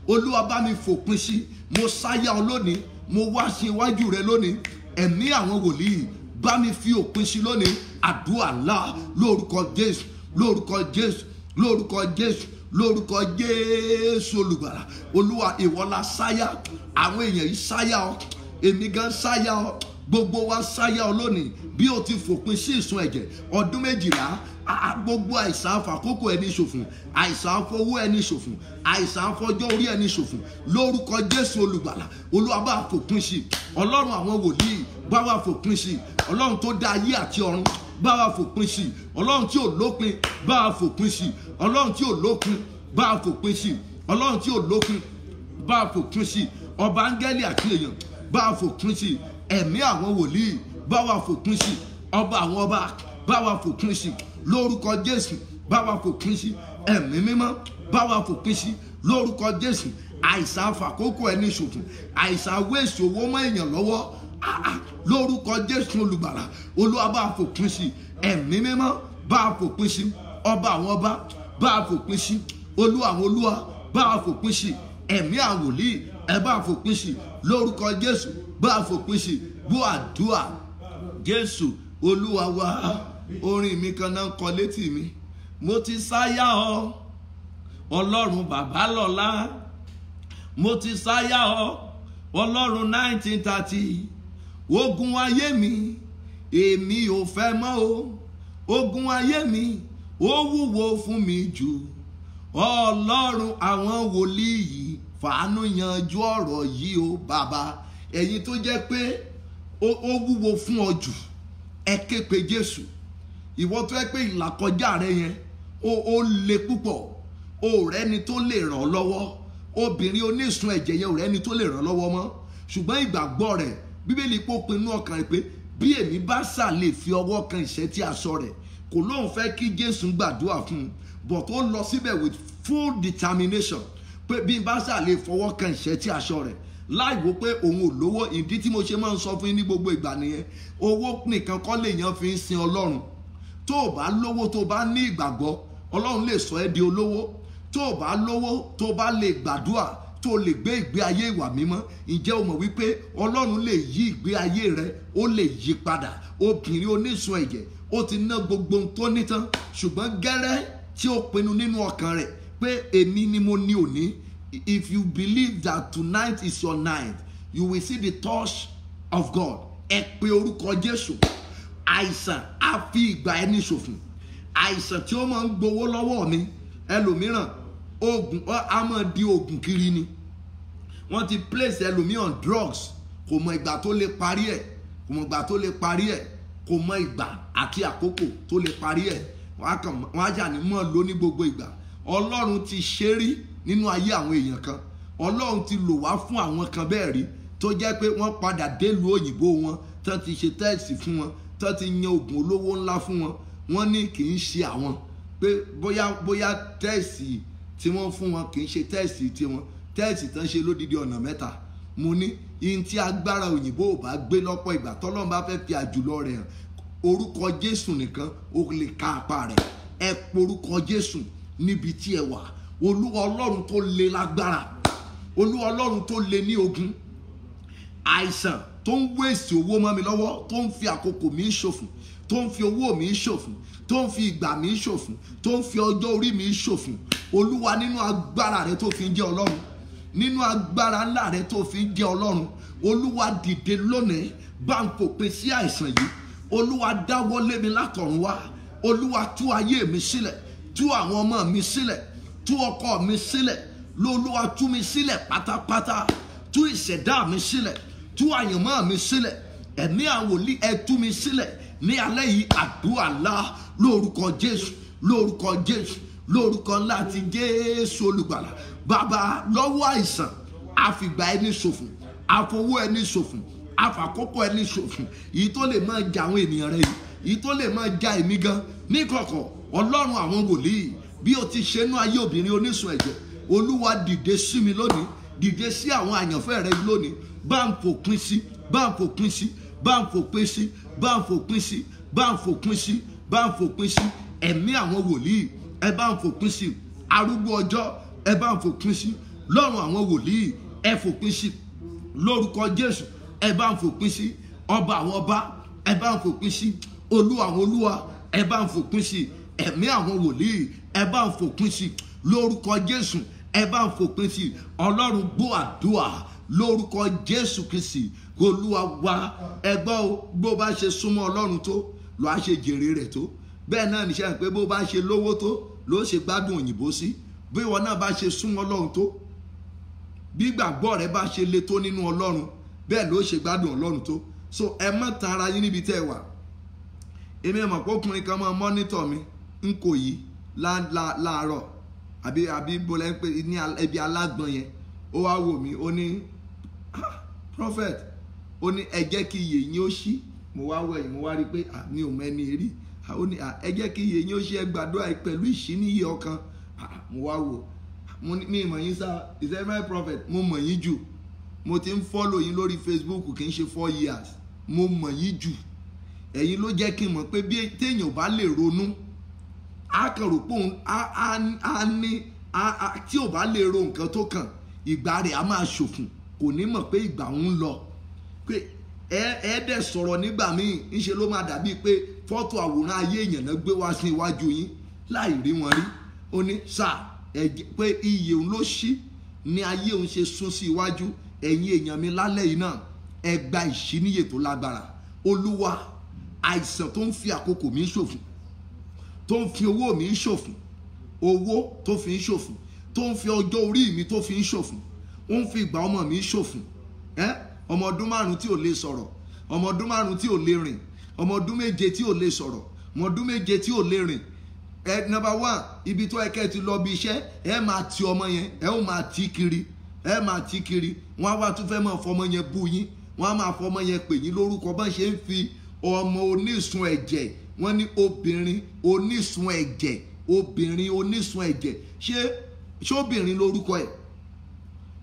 Olúwa, bá mi fòpin sí. Mo sáyà ọ lónìí, mo wá sí iwájú rẹ lónìí. Ẹ̀mí àwọn wòlíì, bá mi fi òpin sí lónìí. Àdúrà ńlá lórúkọ Jésù, lórúkọ Jésù, lórúkọ Jésù, lórúkọ Jésù olùgbàlà. Olúwa, ìwọ la sáyà. Àwọn èèyàn yìí sáyà ọ, èmi gan sáyà ọ, gbogbo wa sáyà ọ lónìí bí o ti fòpin sí ìsun ẹ̀jẹ̀ ọdún 12. Gbogbo àìsàn àfàkókò ẹni ṣòfò, àìsàn àfọwọ́ ẹni ṣòfò, àìsàn àfọjọ́ orí ẹni ṣòfò, lórúkọ Jésù olùgbàlà. Olúwa, bá fòpin sí. Ọlọ́run àwọn wòlíì, bá wa fòpin sí. Ọlọ́run tó dá ayé àti ọ̀run, bá wa fòpin sí. Ọlọ́run tí ò lópin, bá wa fòpin sí. Ọlọ́run tí ò lópin, bá wa fòpin sí. Ọlọ́run tí ò lópin, bá wa fòpin sí. Ọba áńgẹ́lì àti èèyàn, bá wa fòpin sí. Ẹ̀mí àwọn wòlíì, bá wa fòpin sí. Ọba àwọn ọba, bá wa fòpin sí. Lórúkọ Jésù, bá wa fòpin sí. Ẹ̀mí mímọ́, bá wa fòpin sí. Lórúkọ Jésù, àìsàn àfàkókò ẹni ṣòfò, àìsàn wéṣì owó mọ́ èèyàn lọ́wọ́, lórúkọ Jésù olùgbàlà. Olúwa, bá wa fòpin sí. Ẹ̀mí mímọ́, bá wa fòpin sí. Ọba àwọn ọba, bá wa fòpin sí. Olúwa àwọn olúwa, bá wa fòpin sí. Ẹ̀mí àwọn wòlíì, ẹ bá fòpin sí lórúkọ Jésù, bá fòpin sí. Gbọ́ àdúrà Jésù Olúwa wa. Orin mi kan náà kọ létí mi. Mo ti sáyà ọ Ọlọ́run bàbá lọ́lá, mo ti sáyà ọ Ọlọ́run 1930. Ogun ayé mi èmi ò fẹ́ mọ́ o, ogun ayé mi ó wúwo fún mi jù. Ọlọ́run àwọn wòlíì yìí fàánú yanjú ọ̀rọ̀ yìí o bàbá. Ẹ̀yin tó jẹ́ pé ó wúwo fún ọ jù, ẹ ké pe Jésù. Ìwọ tó jẹ́ pé ìlàkọjá rẹ yẹn ó le púpọ̀, o rẹ́ni tó lè ràn ọ́ lọ́wọ́. Obìnrin onísun ẹ̀jẹ̀ yẹn ò rẹ́ni tó lè ràn ọ́ lọ́wọ́ mọ́, ṣùgbọ́n ìgbàgbọ́ rẹ̀, Bíbélì pé ó pinnu ọkàn rẹ̀ pé bí èmi bá sà lè fi ọwọ́ kan ìṣẹ́tí aṣọ rẹ̀, kò lóun fẹ́ kí Jésù gbàdúrà fún un, but ó lọ síbẹ̀ with full determination pé bí n bá sà lè fọwọ́ kan ìṣẹ́tí aṣọ rẹ̀, láì wo pé òun ò lówó. Ìdí tí mo ṣe máa ń sọ fún yín ní gbogbo ìgbà nìyẹn. Owó nìkan kọ́ lèèyàn fi ń sin Ọlọ́run. Tó o bá lówó, tó o bá ní ìgbàgbọ́, Ọlọ́run lè sọ ẹ́ di olówó. Tó o bá lówó, tó o bá lè gbàdúrà, tó o lè gbé ìgbé ayé ìwà mímọ́, ǹjẹ́ o mọ̀ wípé Ọlọ́run lè yí ìgbé ayé rẹ, ó lè yí padà. Obìnrin onísun ẹ̀jẹ̀, ó ti ná gbogbo ohun tó ní tán, ṣùgbọ́n gẹ́rẹ́ tí ó pinnu nínú ọkàn rẹ̀ pé èmi ni mo ní òní. If you believe that tonight is your night, you will see the touch of God. Ẹ pe orúkọ Jésù. Àìsàn á fi ìgbà ẹni ṣòfò. Àìsàn tí ó máa ń gbowó lọ́wọ́ mi, ẹlòmíràn oògùn á máa di oògùn kiri ni. Wọ́n ti place ẹlòmíràn on drugs, kò mọ ìgbà tó lè parí ẹ̀, kò mọ ìgbà tó lè parí ẹ̀, kò mọ ìgbà àti àkókò tó lè parí ẹ̀. Wọ́n á jà ní mọ́ ló ní gbogbo ìgbà. Ọlọ́run ti ṣe rí nínú ayé àwọn èèyàn kan. Ọlọ́run ti lò wá fún àwọn kan bẹ́ẹ̀ rí, tó jẹ́ pé wọ́n padà délùú òyìnbó wọn, tán ti ṣe tẹ́ẹ̀sì fún wọn, tán ti yan oògùn olówó ńlá fún wọn. Wọ́n ní kì í ṣe àwọn, pé bóyá tẹ́ẹ̀sì tí wọ́n fún wọn kì í ṣe tẹ́ẹ̀sì tiwọn, tẹ́ẹ̀sì tán ṣe lódìdí ọ̀nà mẹ́ta. Mo ní ihun tí agbára òyìnbó ò bá gbé lọ́pọ̀ ìgbà, tọ́lọ́run bá fẹ́ fi àjùlọ rẹ̀ hàn, orúkọ Jésù nìkan ó lè ká apá rẹ̀. Ẹ porúkọ Jésù níbi tí ẹ wà. Olúwa Ọlọ́run tó le lágbára, Olúwa Ọlọ́run tó le ní ogun. Àìsàn tó ń wéèsì owó mọ́ mi lọ́wọ́, tó ń fi àkókò mi ṣòfò, tó ń fi owó mi ṣòfò, tó ń fi ìgbà mi ṣòfò, tó ń fi ọjọ́ orí mi ṣòfò. Olúwa nínú agbára rẹ tó fi ń jẹ́ Ọlọ́run, nínú agbára ńlá rẹ tó fi ń jẹ́ Ọlọ́run, Olúwa dìde lónìí, bá ń fòpin sí àìsàn yìí. Olúwa dáwọ́lé mi látọ̀run wá. Olúwa tú ayé mi sílẹ̀, tú àwọn ọmọ mi sílẹ̀, tú ọkọ mi sílẹ̀. Olúwa tú mi sílẹ̀ pátápátá, tú ìṣẹ̀dá mi sílẹ̀, tú àyànmọ́ mi sílẹ̀. Ẹ̀mí àwọn wòlíì, ẹ tú mi sílẹ̀ ní alẹ́ yìí. Àdúrà ńlá lórúkọ Jésù, lórúkọ Jésù, lórúkọ ńlá ti Jésù olùgbàlà. Bàbá, lọ́wọ́ àìsàn, àfìgbà ẹni ṣòfò, àfowó ẹni ṣòfò, àfàkókò ẹni ṣòfò, èyí tó lè máa ja àwọn ènìyàn rẹ yìí, èyí tó lè máa ja èmi gan níkọ̀kọ̀. Ọlọ́run àwọn wòlíì, bí o ti ṣe nú ayé obìnrin onísun ẹ̀jẹ̀, Olúwa dìde sí mi lónìí, dìde sí àwọn àyànfẹ́ rẹ lónìí. Bá ń fòpin sí, bá ń fòpin sí, bá ń fòpin sí, bá ń fòpin sí, bá ń fòpin sí, bá ń fòpin sí. Ẹ̀mí àwọn wòlíì, ẹ bá ń fòpin sí. Arúgbó ọjọ́, ẹ bá ń fòpin sí. Lọ́run àwọn wòlíì, ẹ fòpin sí. Lórúkọ Jésù, ẹ bá ń fòpin sí. Ọba àwọn ọba, ẹ bá ń fòpin sí. Olú àwọn olúwa, ẹ bá ń fòpin sí. Ẹ̀mí àwọn wòlíì, ẹ bá ń fòpin sí. Lórúkọ Jésù, ẹ bá ń fòpin sí. Ọlọ́run gbọ́ àdúrà lórúkọ Jésù Kristi Olúwa wa. Ẹ gbọ́ o, bó bá ṣe súnmọ́ Ọlọ́run tó ló á ṣe jèrè rẹ̀ tó. Bẹ́ẹ̀ náà níṣẹ́ pé bó bá ṣe lówó tó ló ṣe gbádùn òyìnbó sí. Bí ìwọ náà bá ṣe súnmọ́ Ọlọ́run tó, bí ìgbàgbọ́ rẹ bá ṣe le tó nínú Ọlọ́run, bẹ́ẹ̀ ló ṣe gbádùn Ọlọ́run tó. So ẹ má tan ara yín níbi tẹ́ ẹ wà. Èmi mọ̀ pé ọkùnrin kan máa mọ́nítọ̀ mi ń kò yí láàárọ̀ àbí bọ́lá ń pè ní ẹbí alágbọ̀n yẹn. Ó wá wò mí, ó ní prophet, ó ní ẹ jẹ́ kí iye yín ó ṣí. Mo wá wẹ̀yìn, mo wá rí pé mi ò mẹ́ni rí. Ó ní ẹ jẹ́ kí iye yín ó ṣí, ẹ gbàdúrà pẹ̀lú ìṣíníyè ọkàn. Mo wá wò, mi mọ̀ yín sá, ìṣẹ́ my prophet, mo mọ̀ yín jù. Mo ti ń follow yín lórí Facebook kì í ṣe 4 years. Mo mọ̀ yín jù. Ẹ̀yin ló jẹ́ kí n mọ̀ pé bí téèyàn bá lè ronú, á kàn rò pé òun á ní tí ò bá lè ro nǹkan tó kàn, ìgbà rẹ̀ á máa ṣòfò kò ní mọ̀ pé ìgbà ń lọ pé ẹ̀ẹ́dẹ̀ sọ̀rọ̀ nígbà míì ńṣe ló máa dàbí pé fọ́tò àwòrán ayé èèyàn náà gbé wá sí iwájú yín láì rí wọn rí ó ní sáà pé iye òun ló ṣí ní ayé òun ṣe sún sí iwájú ẹ̀yin èèyàn mi lálẹ́ yìí náà ẹ gba ìṣíníyè tó lágbára. Olúwa, àìsàn tó ń fi àkókò mi ṣòfò, tó ń fi owó mi ṣòfò, owó tó fi ń ṣòfò, tó ń fi ọjọ́ orí mi tó fi ń ṣòfò, ó ń fi ìgbà ọmọ mi ṣòfò, ọmọ ọdún 5 tí ò lè sọ̀rọ̀, ọmọ ọdún 5 tí ò lè rìn, ọmọ ọdún 7 tí ò lè sọ̀rọ̀, ọmọ ọdún 7 tí ò lè rìn. Number 1, ibi tó ẹkẹ ti lọ bí iṣẹ́ ẹ máa ti ọmọ yẹn, ẹ ó máa ti kiri, ẹ máa ti kiri, wọn á wá tún fẹ́ máa fọmọ yẹn bú yín, wọn á máa fọmọ yẹn pè yín lórúkọ bá ń ṣe ń fi ọmọ onísun ẹ̀jẹ̀, wọ́n ní obìnrin onísun ẹ̀jẹ̀, obìnrin onísun ẹ̀jẹ̀, ṣé obìnrin lórúkọ ẹ̀,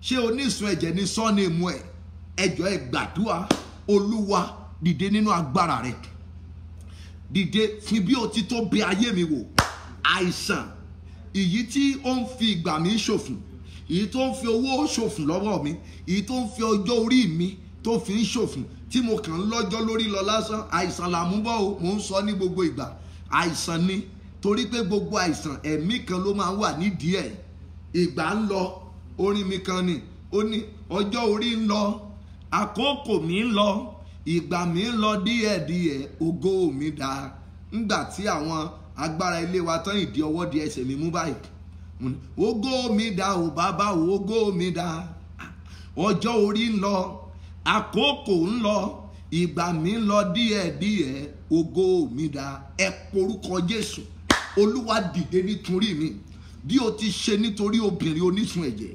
ṣé onísun ẹ̀jẹ̀ ní sọ́ọ̀nìmù ẹ̀? Ẹjọ́ ẹ gbàdúrà. Olúwa, dìde nínú agbára rẹ̀, dìde fi bí o ti tó bí ayé mi wò. Àìsàn èyí tí ó ń fi ìgbà mi ṣòfò, èyí tó ń fi owó ṣòfò lọ́wọ́ mi, èyí tó ń fi ọjọ́ orí mi tó fi ń ṣòfò, tí mo kàn ń lọ́jọ́ lórí lọ lásán. Àìsàn làmúbọ̀ o, mò ń sọ ní gbogbo ìgbà. Àìsàn ni, torí pé gbogbo àìsàn ẹ̀mí kan ló máa wà nídìí ẹ̀. Ìgbà ń lọ, orin mi kan ni, ó ní ọjọ́ orí ń lọ, àkókò mi ń lọ, ìgbà mi ń lọ díẹ̀díẹ̀, ògo mi dà. Ńgbà tí àwọn agbára ilé wa tán ìdí ọwọ́ di ẹsẹ̀ mi mú báyìí, ògo mi dà o bàbá, ògo mi dà. Ọjọ́ orí ń lọ, àkókò ń lọ, ìgbà mi ń lọ díẹ̀díẹ̀, ògo mi dà. Ẹ porúkọ Jésù. Olúwa, dìde nítorí mi bí o ti ṣe nítorí obìnrin onísun ẹ̀jẹ̀.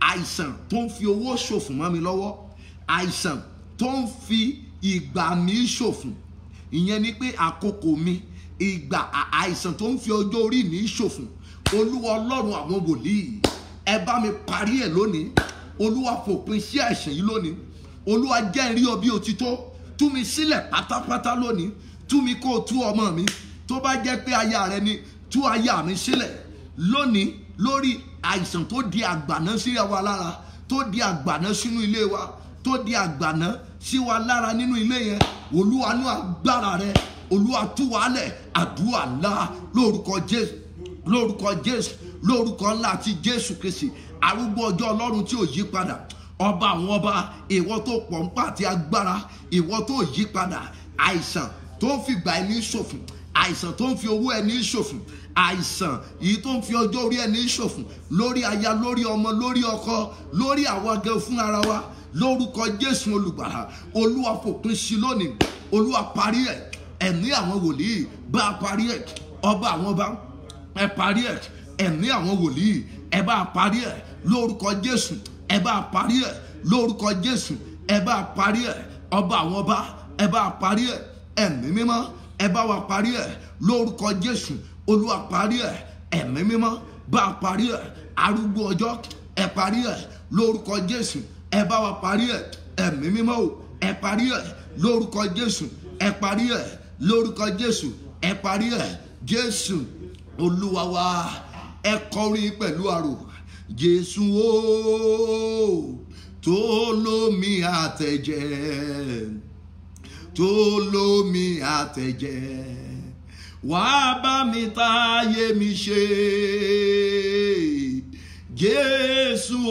Àìsàn tó ń fi owó ṣòfò mọ́ mi lọ́wọ́, àìsàn tó ń fi ìgbà mi ṣòfò, ìyẹn ni pé àkókò mi, ìgbà, àìsàn tó ń fi ọjọ́ orí mi ṣòfò. Olúwa Ọlọ́run àwọn wòlíì, ẹ bá mi parí ẹ̀ lónìí. Olúwa, fòpin sí àìsàn yìí lónìí. Olúwa, jẹ́ n rí ọ bí òtítọ́, tú mi sílẹ̀ pátápátá lónìí. Tú mi kó o tú ọmọ mi. Tó bá jẹ́ pé aya rẹ ni, tú aya mi sílẹ̀ lónìí lórí àìsàn tó di àgbàná sí wa lára, tó di àgbàná sínú ilé wa, tó di àgbàná sí wa lára nínú ilé yẹn. Olúwa, ní agbára rẹ, Olúwa, tú wa lẹ̀. Àdúrà ńlá lórúkọ Jésù, lórúkọ Jésù, lórúkọ ńlá ti Jésù Kristi, arúgbó ọjọ́ Ọlọ́run tí ò yí padà, ọba àwọn ọba, ìwọ tó pọ̀ ńpá àti agbára, ìwọ tó yí padà. Àìsàn tó ń fi ìgbà ẹni ṣòfò, àìsàn tó ń fi owó ẹni ṣòfò, àìsàn yìí tó ń fi ọjọ́ orí ẹni ṣòfò, lórí aya, lórí ọmọ, lórí ọkọ, lórí àwa gan fún ara wa, lórúkọ Jésù olùgbàlà. Olúwa, fòpin sí lónìí. Olúwa, parí ẹ̀. Ẹ̀mí àwọn wòlíì, bá a parí ẹ̀. Ọba àwọn ọba, ẹ parí ẹ̀. Ẹ̀mí àwọn wòlíì, ẹ bá a parí ẹ̀ lórúkọ Jésù. Ẹ bá a parí ẹ̀ lórúkọ Jésù. Ẹ bá a parí ẹ̀. Ọba àwọn ọba, ẹ bá a parí ẹ̀. Ẹ̀mí mímọ́, ẹ bá wa parí ẹ̀ lórúkọ Jésù. Olúwa, parí ẹ̀. Ẹ̀mí mímọ́, bá a parí ẹ̀. Arúgbó ọjọ́, ẹ parí ẹ̀ lórúkọ Jésù. Ẹ bá wa parí ẹ̀. Ẹ̀mí mímọ́ o, ẹ parí ẹ̀ lórúkọ Jésù. Ẹ parí ẹ̀ lórúkọ Jésù. Ẹ parí ẹ̀. Jésù Olúwa wa. Ẹ kọrin pẹ̀lú àrò. Jésù o, tó lómi àtẹ̀jẹ̀, tó lómi àtẹ̀jẹ̀, wá bá mi táyé mi ṣe. Jésù o,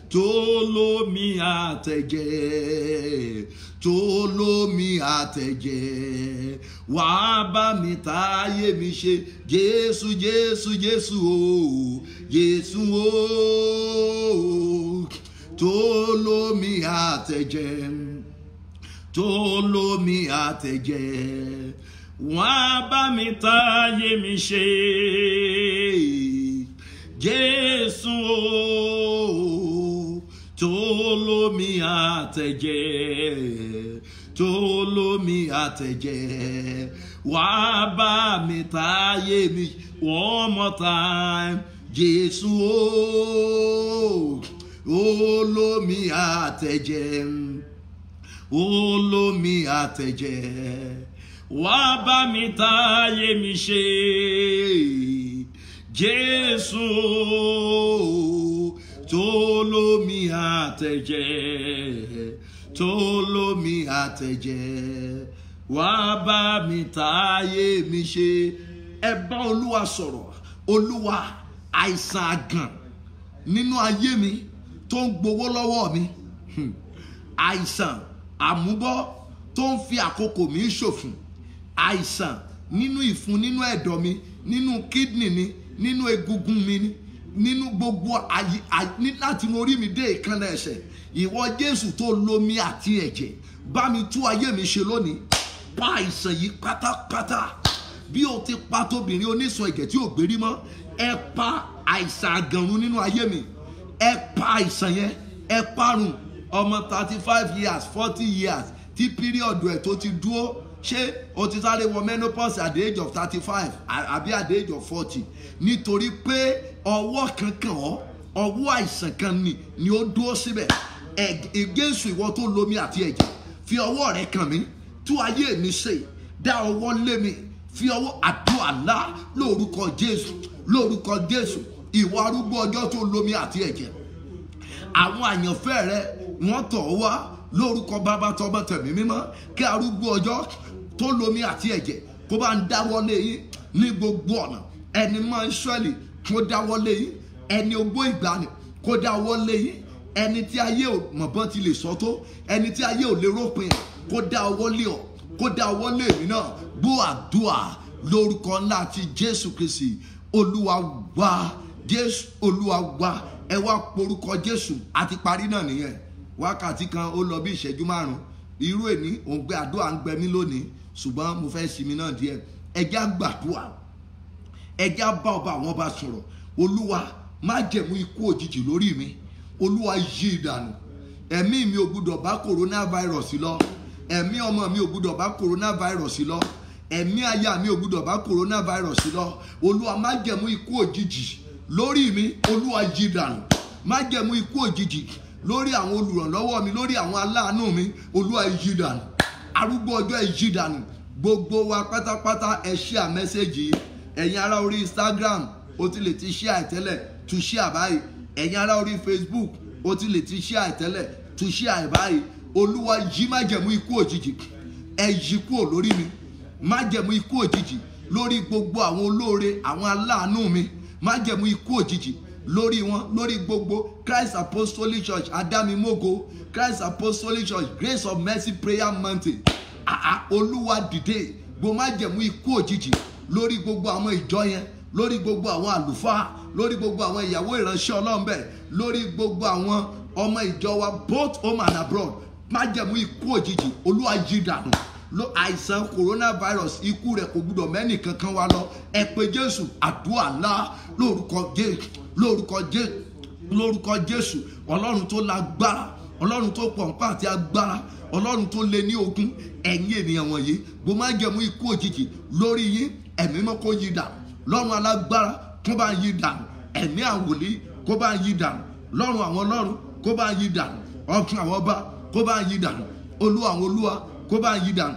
tó lómi àtẹ̀jẹ̀, tó lómi àtẹ̀jẹ̀, wá bá mi táyé mi ṣe. Jésù, Jésù, Jésù o, Jésù o, tó lómi àtẹ̀jẹ̀, tó lómi àtẹ̀jẹ̀, wá bá mi táyé mi ṣe. Jésù o, tó lómi àtẹ̀jẹ̀, tó lómi àtẹ̀jẹ̀, wá bá mi táyé mi. One more time. Jésù o, olómi àtẹ̀jẹ̀, olómi àtẹ̀jẹ̀, wá bá mi táyé mi ṣe. Jésù o, tó lómi àtẹ̀jẹ̀, tó lómi àtẹ̀jẹ̀, wá bá mi táyé mi ṣe. Ẹ bá Olúwa sọ̀rọ̀. Olúwa, àìsàn àgàn nínú ayé mi tó ń gbowó lọ́wọ́ mi, àìsàn àmúbọ́ tó ń fi àkókò mi ṣòfò, àìsàn nínú ìfun, nínú ẹ̀dọ̀ mi, nínú kídìnì mi, nínú egungun mi, nínú gbogbo láti orí mi dé ìkànnà ẹsẹ̀. Ìwọ Jésù tó lómi àti ẹ̀jẹ̀, bá mi tú ayé mi ṣe lónìí. Pa àìsàn yìí pátápátá. Bí o ti pa tóbìnrin onísun ẹ̀jẹ̀ tí ò gbérí mọ́, ẹ pa àìsàn àgànrun nínú ayé mi. Ẹ pa àìsàn yẹn, ẹ parun. Ọmọ 35 years 40 years tí píríọ̀dù ẹ̀ tó ti dúró, ṣé o ti sáré wọ menopause at the age of 35 àbí at the age of 40? Nítorí pé ọwọ́ kankan ọwọ́ àìsàn kan ni ó dúró síbẹ̀. Jésù, ìwọ tó lómi àti ẹ̀jẹ̀, fi ọwọ́ rẹ kàn mí, tú ayé mi ṣe, dá ọwọ́ lé mi, fi ọwọ́ àdúrà ńlá lórúkọ Jésù, lórúkọ Jésù. Ìwọ arúgbó ọjọ́ tó lómi àti ẹ̀jẹ̀, àwọn àyànfẹ́ rẹ wọ́n tọ̀ wá lórúkọ Bàbá, tọmọ, tẹ̀mí mímọ́. Kí arúgbó ọjọ́ tó lómi àti ẹ̀jẹ̀ kó bá ń dáwọ́lé yín ní gbogbo ọ̀nà. Ẹni máa ń ṣọ́ọ̀lì kó dáwọ́lé yín, ẹni ogbó ìgbàanì kó dáwọ́lé yín, ẹni tí ayé ò mọ̀bọ́n ti lè sọ tó, ẹni tí ayé ò lè rópin kó dáwọ́lé ọ, kó dáwọ́lé mi náà. Gbọ́ àdúrà lórúkọ ńlá ti Jésù Kristi. Olúwa wá, Jésù Olúwa wá. Ẹ wá porúkọ Jésù. Àti parí náà nìyẹn. Wákàtí kan ó lọ bí ìṣẹ́jú 5. Irú èní òun gbé àdúrà ń gbẹ mí lónìí, ṣùgbọ́n mo fẹ́ sinmi náà díẹ̀. Ẹ já gbàdúrà, ẹ já bá ọba àwọn ọba sọ̀rọ̀. Olúwa, má jẹ̀mú ikú òjijì lórí mi. Olúwa, yí ìdànù. Ẹ̀mí mi ò gbúdọ̀ bá coronavirus lọ. Ẹ̀mí ọmọ mi ò gbúdọ̀ bá coronavirus lọ. Ẹ̀mí aya mi ò gbúdọ̀ bá coronavirus lọ. Olúwa, má jẹ̀mú ikú òjijì lórí mi. Olúwa, yí ìdànù. Má jẹ̀mú ikú òjijì lórí àwọn olùrànlọ́wọ́ mi, lórí àwọn aláàánú mi. Olúwa, yí ìdànù. Arúgbó ọjọ́, yí ìdànù. Gbogbo wa pátápátá ẹ share message yìí. Ẹ̀yin ará orí Instagram, o ti lè ti share tẹ́lẹ̀, tún share báyìí. Ẹ̀yin ará orí Facebook, o ti lè ti share tẹ́lẹ̀, tún share báyìí. Olúwa, yí májẹ̀mú ikú òjijì, ẹ yí kúrò lórí mi. Májẹ̀mú ikú òjijì lórí gbogbo àwọn olóore, àwọn aláàánú mi. Májẹ̀mú ikú òjijì lórí wọn, lórí gbogbo Christ Apostolic Church Adámimógo, Christ Apostolic Church Grace of Mercy Prayer Mountain. Olúwa dìde, gbogbo májẹ̀mú ikú òjijì lórí gbogbo àwọn ìjọ yẹn, lórí gbogbo àwọn àlùfáà, lórí gbogbo àwọn ìyàwó ìránṣẹ́ Ọlọ́run bẹ́ẹ̀, lórí gbogbo àwọn ọmọ ìjọ wa both home and abroad. Májẹ̀mú ikú òjijì, Olúwa, yí dànù. Àìsàn coronavirus, ikú rẹ̀ kò gbúdọ̀ mẹ́nì kankan wá lọ. Ẹ pé Jésù, àdúrà ńlá lórúkọ Jésù, lórúkọ Jésù, lórúkọ Jésù. Ọlọ́run tó lágbára, Ọlọ́run tó pọ̀npá àti agbára, Ọlọ́run tó lé ní ogun. Ẹ̀yin ènìyàn wọ̀nyí, gbogbo májẹ̀mú ikú òjijì lórí yín, ẹ̀mí mọ́ kó yí dànù. Lọ́run alágbára kó bá yí dànù. Ẹ̀mí àwòlí kó bá yí dànù. Lọ́run àwọn ọlọ́run kó bá yí dànù. Ọkàn àwọn ọba kó bá yí dànù. Olúwa àwọn olúwa kó bá yí dànù.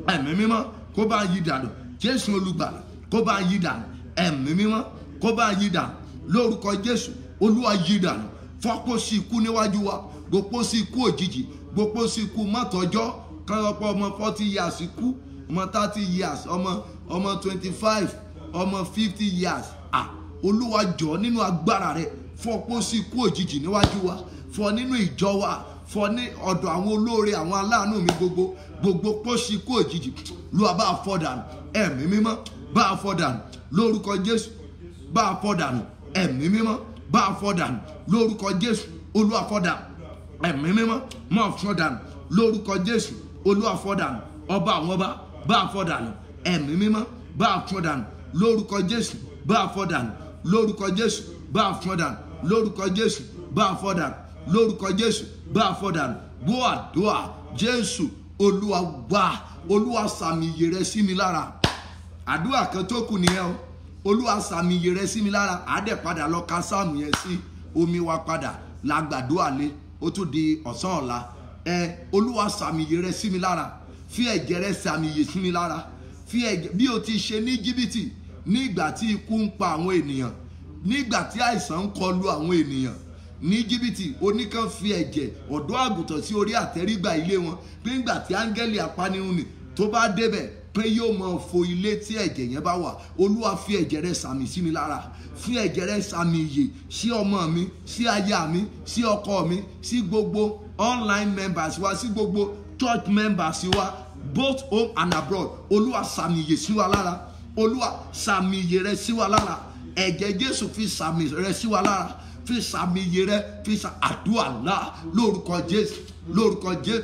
Ẹ̀mí mímọ́ kó bá yí dànù. Jésù olùgbàlà kó bá yí dànù. Ẹ̀mí mímọ́ kó bá yí dànù. Lórúkọ Jésù, Olúwa, yí dànù. Fọ́pọ̀ sí ikú níwájú wa, gbogbo sí ikú òjijì, gbogbo sí ikú mọ́tọ́jọ́. Kọ́lọ́pọ̀ ọmọ 40 years ikú, ọmọ 30 years, ọmọ 25, ọmọ 50 years. Olúwa jọ̀ọ́ nínú agbára rẹ̀, fọ́pọ̀ sí ikú òjijì níwájú wa, fọ́ nínú ìjọ wa, fọ́ ní ọ̀dọ̀ àwọn olóore, àwọn aláàánú mi gbogbo pósí ikú òjijì. Olúwa, bá a fọ́ dànù. Ẹ̀mí mímọ́, bá a fọ́ dànù. Lórúkọ Jésù, bá a fọ́ dànù. Ẹ̀mí mímọ́, bá a fọ́ dànù. Lórúkọ Jésù, Olúwa, fọ́ dànù. Ẹ̀mí mímọ́, máa fọ́ dànù. Lórúkọ Jésù, Olúwa, fọ́ dànù. Ọba àwọn ọba, bá a fọ́ dànù. Ẹ̀mí mímọ́, bá a fọ́ dànù. Lórúkọ Jésù, bá a fọ́ dànù. Lórúkọ Jésù, bá a fọ́ dànù. Lórúkọ Jésù, bá a fọ́ dànù. Lórúkọ Jésù, bá a fọ́ dànù. Gbọ́ àdúrà. Jésù Olúwa wá. Olúwa, sàmì ìyè rẹ sí mi lára. Àdúrà kan tó kù nìyẹn o. Olúwa, sàmì ìyè rẹ sí mi lára. Àdẹ̀ padà lọ ka sáàmù yẹn sí omi wa padà lágbàdúrà lé. Ó tún di ọ̀sán ọ̀la. Olúwa, sàmì ìyè rẹ sí mi lára. Fi ẹ̀jẹ̀ rẹ sàmì ìyè sí mi lára. Fi ẹ̀jẹ̀ bí o ti ṣe ní Íjíbítì nígbà tí ikú ń pa àwọn ènìyàn, nígbà tí àìsàn ń kọlu àwọn ènìyàn, ní Íjíbítì oníkan fi ẹ̀jẹ̀ ọ̀dọ́ àgùntàn sí orí àtẹ́rígbà ilé wọn pé nígbà tí áńgẹ́lì apanirun ni tó bá débẹ̀ pé yóò mọ fo ilé tí ẹ̀jẹ̀ yẹn bá wà. Olúwa fi ẹ̀jẹ̀ rẹ sàmì sí mi lára, fi ẹ̀jẹ̀ rẹ sàmì ìyè sí ọmọ mi, sí aya mi, sí ọkọ mi, sí gbogbo online members wa, sí gbogbo church members wa both home and abroad. Olúwa sàmì ìyè sí wa lára, Olúwa sàmì ìyè rẹ sí wa lára, ẹ̀jẹ̀ Jésù fi sàmì rẹ sí wa lára, fi sàmì ìyè rẹ, fi àdúrà ńlá lórúkọ Jésù, lórúkọ Jésù,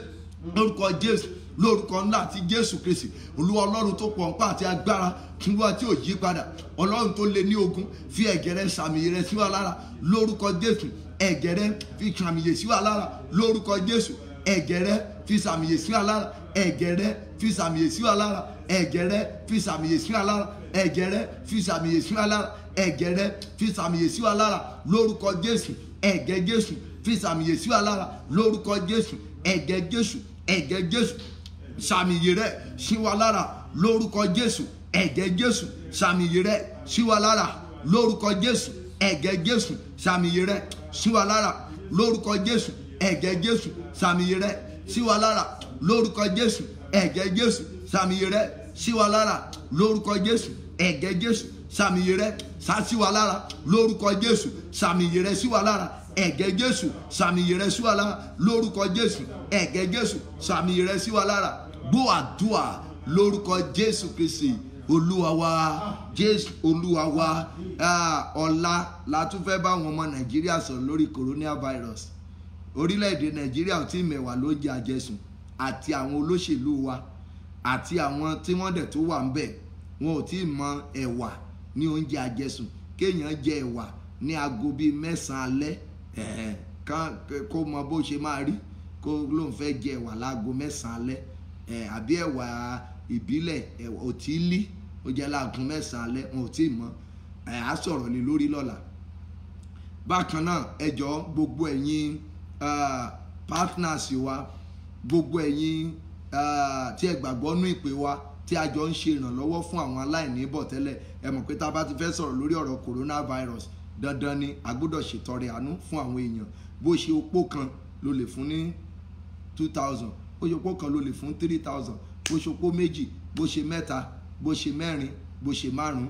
lórúkọ Jésù, lórúkọ ńlá ti Jésù Kristi. Olúwa Ọlọ́run tó pọ̀ nípa àti agbára, Olúwa tí ò yí padà, Ọlọ́run tó lé ní ogun, fi ẹ̀jẹ̀ rẹ sàmì ìyè rẹ sí wa lára lórúkọ Jésù. Ẹ̀jẹ̀ rẹ fi sàmì ìyè sí wa lára lórúkọ Jésù. Ẹ̀jẹ̀ rẹ fi sàmì ìyè sí wa lára, ẹ̀jẹ̀ rẹ fi sàmì ìyè sí wa lára, ẹ̀jẹ̀ rẹ fi sàmì ìyè sí wa lára, ẹ̀jẹ̀ rẹ fi sàmì ìyè sí wa lára, ẹ̀jẹ̀ rẹ fi sàmì ìyè sí wa lára lórúkọ Jésù. Ẹ̀jẹ̀ Jésù fi sàmì ìyè sí wa lára lórúkọ Jésù. Ẹ̀jẹ̀ Jésù, ẹ̀jẹ̀ Jésù sàmì ìyè rẹ sí wa lára lórúkọ Jésù. Ẹ̀jẹ̀ Jésù sàmì ìyè rẹ sí wa lára lórúkọ Jésù. Ẹ̀jẹ̀ Jésù sàmì ìyè rẹ sí wa lára lórúkọ Jésù. Ẹ̀jẹ̀ Jésù sàmì ìyè rẹ sí wa lára lórúkọ Jésù. Ẹ̀jẹ̀ Jésù sàmì ìyè rẹ sí wa lára lórúkọ Jésù. Ẹ̀jẹ̀ Jésù sàmì ìyè rẹ sá sí wa lára lórúkọ Jésù. Sàmì ìyè rẹ sí wa lára. Ẹ̀jẹ̀ Jésù sàmì ìyè rẹ sí wa lára lórúkọ Jésù. Ẹ̀jẹ̀ Jésù sàmì ìyè rẹ sí wa lára. Gbọ́ àdúrà lórúkọ Jésù Kristi Olúwa wa. Jésù Olúwa wa. Ọ̀la la tún fẹ́ bá àwọn ọmọ Nàìjíríà sọ̀rọ̀ lórí coronavirus. Orílẹ̀-èdè Nàìjíríà ò tí ì mẹ̀wà ló jẹ àjẹsùn, àti àwọn olóṣèlú wa àti àwọn tí wọ́n dẹ̀ tó wà ń bẹ̀, wọn ò tí ì mọ ẹ̀wà ní oúnjẹ àjẹsùn. Kéèyàn jẹ ẹ̀wà ní aago bíi 9 alẹ́, kó mọ bó ṣe máa rí, kó lóun fẹ́ jẹ ẹ̀wà láago 9 alẹ́, àbí ẹ̀wà ìbílẹ̀, ẹ̀wà òtílí ó jẹ́ láago 9 alẹ́, wọn ò tí ì mọ. Á sọ̀rọ̀ lé lórí lọ́la. Bákan náà ẹ jọ̀ọ́ gbogbo ẹ̀yin partners wa, gbogbo ẹ̀yin tí ẹ gbàgbọ́ nú ìpè wa, tí a jọ ń ṣe ìrànlọ́wọ́ fún àwọn aláìní bọ̀ tẹ́lẹ̀. Ẹ mọ̀ pé tá a bá ti fẹ́ sọ̀rọ̀ lórí ọ̀rọ̀ coronavirus, dandan ni a gbọ́dọ̀ ṣètọrẹ àánú fún àwọn èèyàn. Bó ṣe opó kan ló lè fún ní 2,000, bó ṣe opó kan ló lè fún 3,000, bó ṣe opó méjì, bó ṣe mẹ́ta, bó ṣe mẹ́rin, bó ṣe márùn-ún.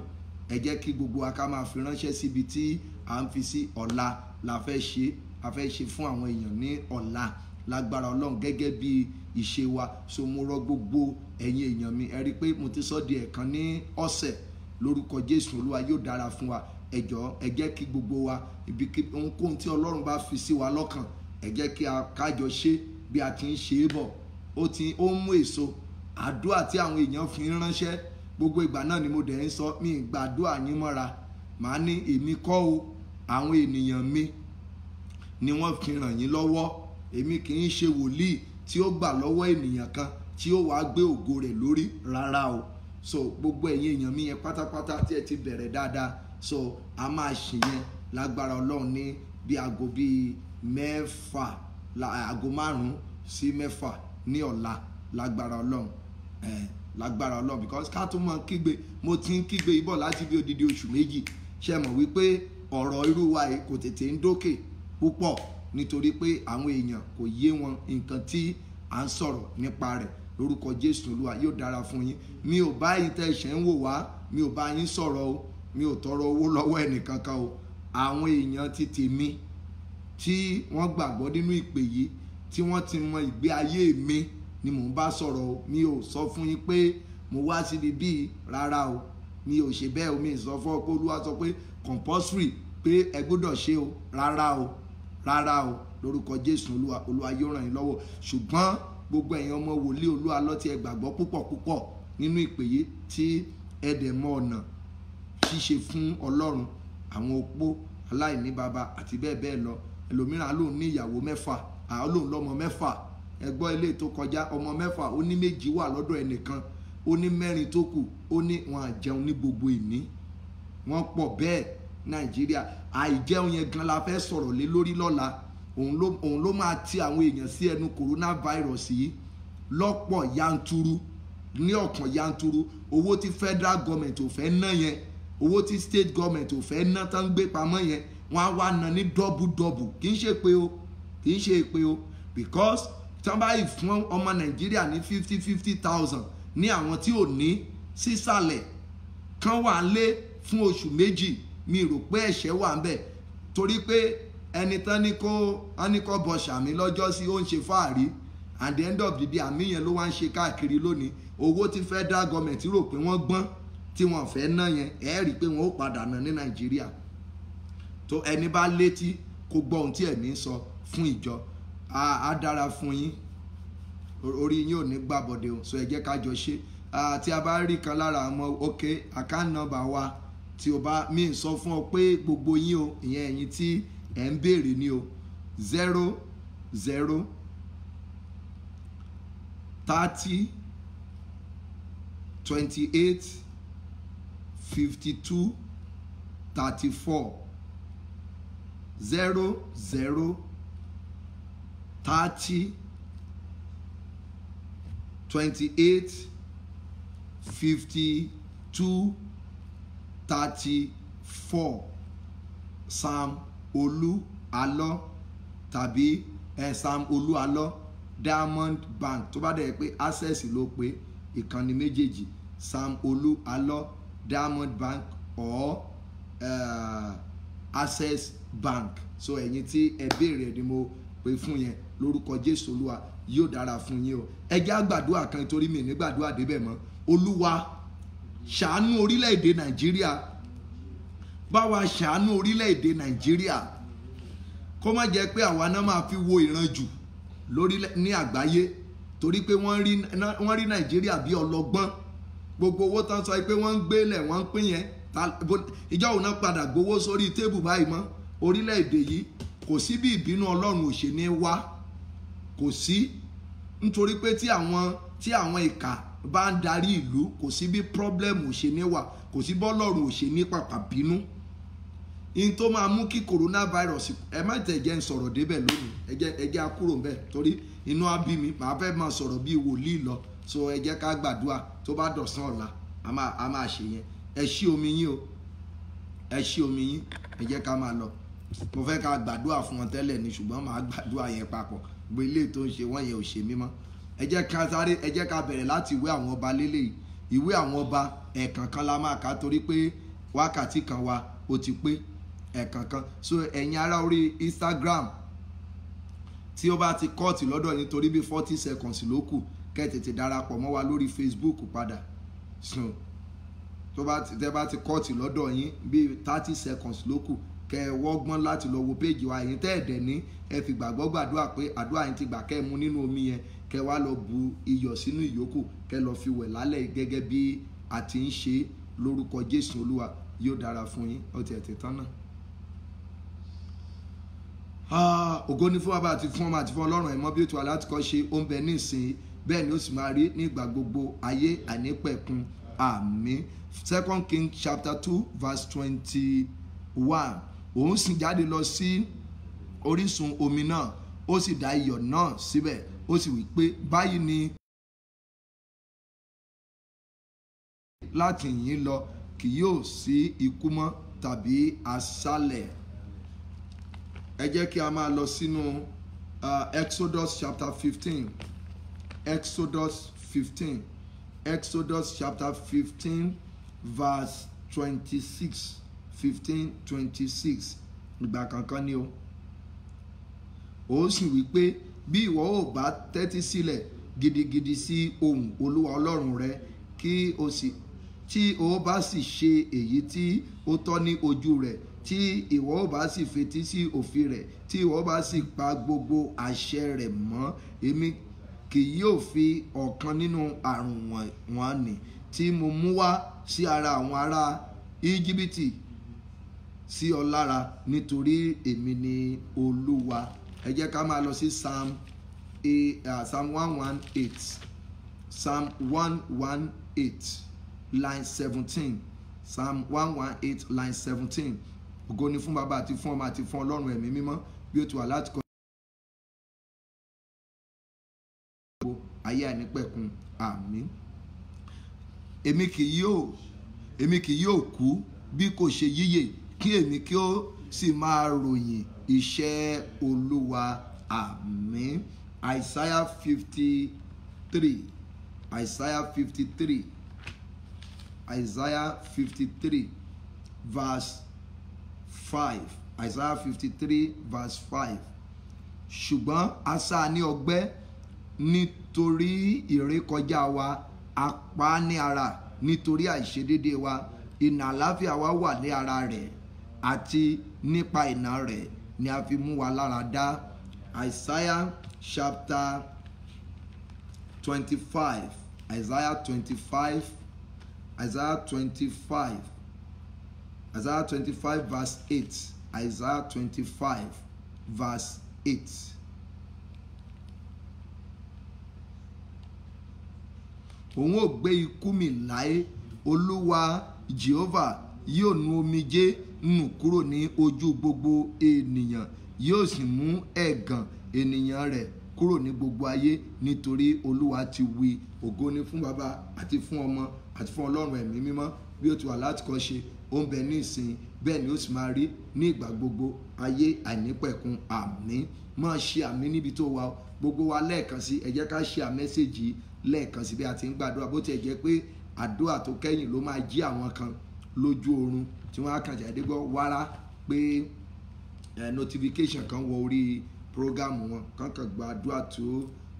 Ẹ jẹ́ kí gbogbo wa ká máa fi ránṣẹ́ síbi tí à ń fi sí. Ọ̀la la fẹ́ ṣe, a fẹ́ ṣe fún àwọn èèyàn ní ọ̀la lágbára Ọlọ́run gẹ́gẹ́ bí ìṣe wa. So mo rọ gbogbo ẹ̀yin èèyàn mi, ẹ rí i pé mo ti sọ di ẹ̀kan ní ọ̀sẹ̀ lórúkọ Jésù. Olúwa yóò dára fún wa. Ẹ jọ̀ọ́ ẹ jẹ́ kí gbogbo wa ohunkóhun tí Ọlọ́run bá fi sí wa lọ́kàn, ẹ jẹ́ kí a kájọ ṣe bí a ti ń ṣe é bọ̀. Ó ń mú èso. Àdúrà tí àwọn èèyàn fi ń ránṣẹ́ gbogbo ìgbà náà ni mo dẹ̀ ń sọ, mi gbàdúrà yín mọ́ra. Màá ní èmi kọ́ o, àwọn ènìyàn mi ni wọ́n fi ràn yín lọ́wọ́. Èmi kì í ṣe wòlíì tí ó gbà lọ́wọ́ ènìyàn kan tí ó wàá gbé ògo rẹ̀ lórí rárá o. So gbogbo ẹ̀yin èèyàn mi yẹn pátápátá tí ẹ ti bẹ̀rẹ̀ dáadáa, so a máa ṣe yẹn lágbára Ọlọ́run ní bí aago bíi 6, aago 5 sí 6 ní ọ̀la lágbára Ọlọ́run. Lágbára Ọlọ́run, because ká tó mọ kígbe, mo ti ń kígbe ibọ̀ láti bí odidi oṣù méjì. Ṣé mọ̀ wípé ọ̀rọ̀ irú wa yìí kò tètè ń dókè púpọ̀ nítorí pé àwọn èèyàn kò yé wọn nǹkan tí à ń sọ̀rọ̀ nípa rẹ̀. Lórúkọ Jésù Olúwa yóò dára fún yín. Mi ò bá yín tẹ́ ṣẹ̀ ń wò wá, mi ò bá yín sọ̀rọ̀ o, mi ò tọrọ owó lọ́wọ́ ẹnìkankan o. Àwọn èèyàn ti tèmi tí wọ́n gbàgbọ́ nínú ìpè yìí, tí wọ́n ti mọ ìgbé ayé mi ni mò ń bá sọ̀rọ̀ o. Mi ò sọ fún yín pé mo wá síbi bíi rárá o. Mi ò ṣe bẹ́ẹ̀ o. Mi ò sọ fún ọ pé Olúwa sọ pé compulsory pé ẹ gbọ́dọ̀ ṣe o. Rárá o, rárá o. Lórúkọ Jésù Olúwa yóò ràn yín lọ́wọ́. Ṣùgbọ́n gbogbo ẹ̀yin ọmọ wòlíì Olúwa lọ́tí ẹ gbàgbọ́ púpọ̀ nínú ìpè yìí tí ẹ dẹ̀ mọ ọ̀nà ṣíṣe fún Ọlọ́run, àwọn opó, aláìní baba àti bẹ́ẹ̀ bẹ́ẹ̀ lọ. Ẹlòmíràn lòun ní ìyàwó 6, lòun lọ́mọ 6. Ẹ gbọ́ ilé tó kọjá, ọmọ 6, ó ní 2 wà lọ́dọ̀ ẹnìkan, ó ní 4 tó kù, ó ní wọn à jẹun ní gbogbo ìní. Wọ́n pọ̀ bẹ́ẹ̀ Nàìjíríà. Àìjẹun yẹn gan la fẹ́ sọ̀rọ̀ lé lórí lọ́la. Òun ló máa ti àwọn èèyàn sí ẹnu coronavirus yìí lọ́pọ̀ yanturu, ní ọ̀kan yanturu. Owó tí federal government ò fẹ́ ná yẹn, owó tí state government ò fẹ́ ná tán gbé pamọ́ yẹn, wọ́n á wá ná ní double kì í ṣe pé o kì í ṣe pé o because tí wọ́n bá yìí fún ọmọ Nàìjíríà ní 50,000 ní àwọn tí ò ní sísàlẹ̀ kan wà lé fún oṣù méjì mi rò pé ẹ̀ṣẹ̀ wà ń bẹ̀ torí pé ẹni tán ní kó bọ sàmì lọ́jọ́ sí ó ń ṣe fáàrí at the end of the day àmì yẹn ló wá ń ṣe káàkiri lónìí owó tí federal government rò pé wọ́n gbọ́n tí wọ́n fẹ́ ná yẹn ẹ̀ rí i pé wọ́n ó padà ná ní Nàìjíríà tó ẹni bá létí kó gbọ́ ohun tí ẹ̀mí ń sọ fún ìjọ á dára fún yín orí yín ò ní gbàbọ̀dé o so ẹ jẹ́ ká jọ ṣe tí a bá rí kan lára àwọn ok account number wa tí o bá mi sọ fún ọ pé gbogbo yín o ìyẹn ẹ̀yin tí ẹ̀ ń béèrè ní o 00 30 28 52 34 00 30 28 52 34 Sam Olú Alọ́ tàbí Sam Olú Alọ́ Diamond Bank tó bá dẹ̀ pé Access ló pé ìkànnì méjèèjì Sam Olú Alọ́ Diamond Bank or Access Bank so ẹ̀yin tí ẹ béèrè ni mo pè fún yẹn lórúkọ Jésù Olúwa yóò dára fún yín o ẹ jẹ́ á gbàdúrà kan torí mi ní gbàdúrà débẹ̀ mọ́ Olúwa ṣàánú orílẹ̀-èdè Nàìjíríà bá wa ṣàánú orílẹ̀-èdè Nàìjíríà kó má jẹ́ pé àwa náà máa fi wo ìran jù ní àgbáyé torí pé wọ́n rí Nàìjíríà bí ọlọ́gbọ́n gbogbo owó tán sọ pé wọ́n ń gbélẹ̀ wọ́n ń pín yẹn ìjọ òun náà padà gbowó sórí tébù báyìí mọ́ orílẹ̀-èdè yìí kò sí bí ìbínú Ọlọ́run ò ṣe ní wá kò sí nítorí pé tí àwọn ìkà bá ń darí ìlú kò sí bí pọ́blẹ́mù ò ṣe ní wà kò sí bọ́lọ́run ò ṣe ní pàpà bínú in tó máa mú kí coronavirus ẹ má tẹ̀ jẹ́ ń sọ̀rọ̀ débẹ̀ lónìí ẹ jẹ́ á kúrò ń bẹ̀ torí inú á bí mi màá fẹ́ máa sọ̀rọ̀ bí wòlíì lọ so ẹ jẹ́ ká gbàdúrà tó bá dọ̀sán ọ̀la a máa ṣe yẹn ẹ ṣí omi yín o ẹ ṣí omi yín ẹ jẹ́ ká máa lọ mo fẹ́ ká gbàdúrà fún wọn tẹ́lẹ̀ ní ṣùgbọ́n màá gbàdúrà yẹn papọ̀ gbé ilé tó ń ṣe wọ́n yẹn ò ṣe mímọ́ ẹ jẹ́ ká bẹ̀rẹ̀ láti ìwé àwọn ọba lélẹ̀ ìwé àwọn ọba ẹ̀ẹ̀kọ̀ọ̀kan la máa kà torí pé wákàtí kan wa ó ti pé ẹ̀ẹ̀kọ̀ọ̀kan so ẹ̀yin ará orí Instagram tí ó bá ti kọ́ọ̀tì lọ́dọ̀ yín torí bí 40 seconds ló kù kẹ́ tètè darapọ̀ mọ́ wa lórí Facebook padà so tẹ́ bá ti kọ́ọ̀tì lọ́dọ̀ yín bí 30 seconds ló kù kẹ́ ẹ wọ́gbọ́n láti lọ wo péjì wa ẹ̀yin tẹ́ ẹ̀dẹ̀ ní ẹ fi gbàgbọ́ gbàdúrà pé àdúrà yín ti gbà kẹ́ ẹ mú nínú omi yẹn kẹ́ wá lọ bu iyọ̀ sínú ìyókù kẹ́ lọ fi wẹ̀ lálẹ́ gẹ́gẹ́ bí a ti ń ṣe lórúkọ Jésù Olúwa yóò dára fún yín ó ti ẹ̀ ti tán náà. Ògo ni fún Baba àti fún Ọmọ àti fún Ọlọ́run ẹ̀mọ́ bí ó ti wà láti kọ́ ṣe ó ń bẹ ní ìsìn bẹ́ẹ̀ ni ó sì máa rí nígbà gbogbo ayé àìnípẹ̀kun àmín. 2 Kings chapter 2 verse 21 òun sì jáde lọ sí orísun omi náà ó sì dà iyọ̀ náà síbẹ̀ ó sì wí pé báyìí ni láti yìn lọ kì yóò sí ikú mọ́ tàbí aṣálẹ̀. Ẹ jẹ́ kí a máa lọ sínú Exodus chapter 15 Exodus chapter 15 verse 26 15-26 ìgbà kankan ni o ó sì wí pé bí ìwọ ò bá tẹ́tí sílẹ̀ gidigidi sí ohùn Olúwa Ọlọ́run rẹ kí o sì tí o bá sì ṣe èyí tí ó tọ́ ní ojú rẹ̀ tí ìwọ ò bá sì fetí sí òfin rẹ̀ tí ìwọ bá sì pa gbogbo àṣẹ rẹ̀ mọ́ èmi kì yóò fi ọ̀kan nínú àrùn wọ̀nyí tí mo mú wá sí ara àwọn ará Íjíbítì sí ọ lára nítorí èmi ni Olúwa. Ẹ jẹ́ ká máa lọ sí Psalm 118 Psalm 118 line 17 Psalm 118 line 17 ògo ni fún Baba àti fún Ọmọ àti fún Ọlọ́run ẹ̀mí mímọ́ bí ó ti wà láti kọ́ ayé àìnípẹ̀kun àmín. Èmi kì yóò kú bí kò ṣe yíyè kí èmi kí ó sì máa ròyìn iṣẹ́ Olúwa. Àmín. Isaiah 53. Isaiah 53. Isaiah 53 verse 5. Isaiah 53 verse 5. Ṣùgbọ́n a sá ní ọgbẹ́ nítorí ìrékọjá wa, a pa ní ara nítorí àìṣedéédéé wa. Ìnà àlàáfíà wa wà ní ara rẹ̀, àti nípa ìnà rẹ̀ ni a fi mú wa lára dá. Isaiah chapter 25. Isaiah 25. Isaiah 25. Isaiah 25 verse 8. Isaiah 25 verse 8. Òun ò gbé ikú mi láé, Olúwa Jehovah yóò nu omijé nù kúrò ní ojú gbogbo ènìyàn, yóò sì mú ẹ̀gàn ènìyàn rẹ̀ kúrò ní gbogbo ayé, nítorí Olúwa ti wí. Ògo ni fún Baba àti fún Ọmọ àti fún Ọlọ́run ẹ̀mí mímọ́, bí ó ti wà láti kọ́ ṣe, ó ń bẹ ní ìsìn, bẹ́ẹ̀ ni ó sì máa rí ní ìgbà gbogbo ayé àìnípẹ̀kun. Àmín. Máa ṣe àmín níbi tó wà. Gbogbo wa lẹ́ẹ̀kan sí, ẹ jẹ́ ká ṣe àmẹ́sẹ̀jì lẹ́ẹ̀kan sí bí a ti ń gbàdúrà. Bó ti ẹ̀ jẹ́ pé àdúrà tó kẹ́yìn ló máa jí àwọn kan lójú oorun tí wọ́n á kàn jáde gbọ́ wárá pé notification kan wọ orí program wọn, kankan gba àdúrà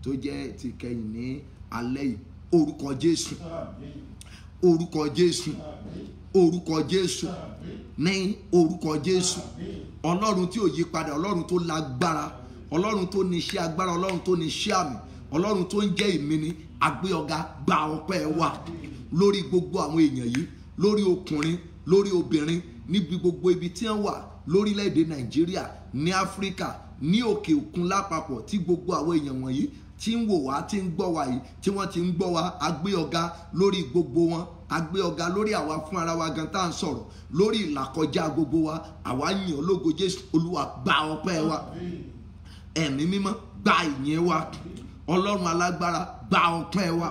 tó jẹ́ ti kẹ́yìn ní alẹ́ yìí. Orúkọ Jésù, orúkọ Jésù, orúkọ Jésù, ní orúkọ Jésù. Ọlọ́run tí ò yí padà, Ọlọ́run tó lágbára, Ọlọ́run tó ní iṣẹ́ agbára, Ọlọ́run tó ní iṣẹ́ àmì, Ọlọ́run tó ń jẹ́ ìmíní, agbé ọ̀gá, gba ọpẹ́ wa lórí gbogbo àwọn èèyàn yìí, lórí ọkùnrin, lórí obìnrin, níbi gbogbo ibi tí wọ́n wà lórílẹ̀‐èdè Nàìjíríà, ní Áfíríkà, ní òkè òkun lápapọ̀, tí gbogbo àwọn èèyàn wọ̀nyí tí ń wò wá, tí ń gbọ́ wá yìí, tí wọ́n ti ń gbọ́ wá, agbé ọ̀gá lórí gbogbo wọn, agbé ọ̀gá lórí àwa fún ara wa gan tá à ń sọ̀rọ̀, lórí ìlàkọjá gbogbo wa. Àwa yìn ọ́ lógo Jésù. Olúwa gba ọpẹ́ wa, ẹ̀mí mímọ́ gba ìyìn wa, Ọlọ́run alágbára gba ọpẹ́ wa,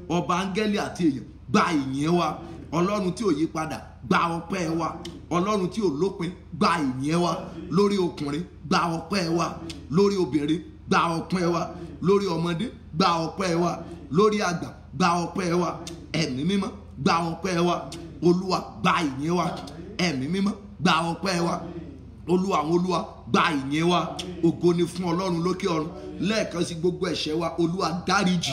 ọba áńgẹ́lì àti èèyàn gba ìyìn wa, Ọlọ́run tí ò yí padà gba ọpẹ́ wa, Ọlọ́run tí ò lópin gba ìyìn wa, lórí ọkùnrin gba ọpẹ́ wa, lórí obìnrin gba ọpẹ́ wa, lórí ọmọdé gba ọpẹ́ wa, lórí àgbà gba ọpẹ́ wa, ẹ̀mí mímọ́ gba ọpẹ́ wa, Olúwa gba ìyìn wa, ẹ̀mí mímọ́ gba ọpẹ́ wa, Olúwa àwọn olúwa gba ìyìn wa. Ògo ni fún Ọlọ́run lókè ọ̀run. Lẹ́ẹ̀kan sí, gbogbo ẹ̀ṣẹ̀ wa Olúwa dáríjì,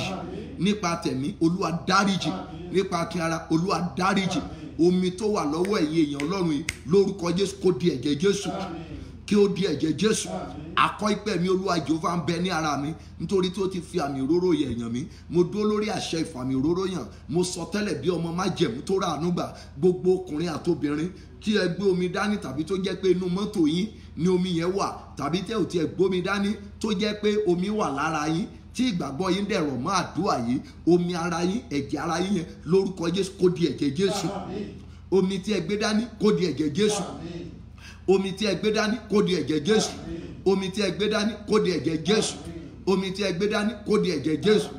nípa tẹ̀mí Olúwa dáríjì, nípa kí ara Olúwa dáríjì. Omi tó wà lọ́wọ́ ẹ̀yin èèyàn Ọlọ́run yìí, lórúkọ Jésù kó di ẹ̀jẹ̀ Jésù, kí ó di ẹ̀jẹ̀ Jésù. Akọ ìpẹ́ mi Olúwa Jèhófà ń bẹ ní ara mi, nítorí tí ó ti fi àmì òróró yẹ̀yàn mi. Mo dúró lórí àṣẹ ìfàmì òróró yàn. Mo sọ tẹ́lẹ̀ bí ọmọ májẹ̀mú tó rà àánú gbà. Gbogbo ọkùnrin àtobìnrin tí ẹ gbé omi dání, tàbí tó jẹ́ pé inú mọ́tò yín ni omi yẹn wà, tàbí tẹ́ ò tiẹ̀ gbómi dání tó jẹ́ pé omi wà lára yín, tí ìgbàgbọ́ yín dẹ̀rọ̀ mọ́ àdúrà yìí, omi ara yín, ẹ̀jẹ̀ ara yín yẹn, lórúkọ Jésù kó di ẹ̀jẹ̀ Jésù. Omi tí ẹ gbé dání kó di ẹ̀jẹ̀ Jésù. Omi tí ẹ gbé dání kó di ẹ̀jẹ̀ Jésù. Omi tí ẹ gbé dání kó di ẹ̀jẹ̀ Jésù. Omi tí ẹ gbé dání kó di ẹ̀jẹ̀ Jésù.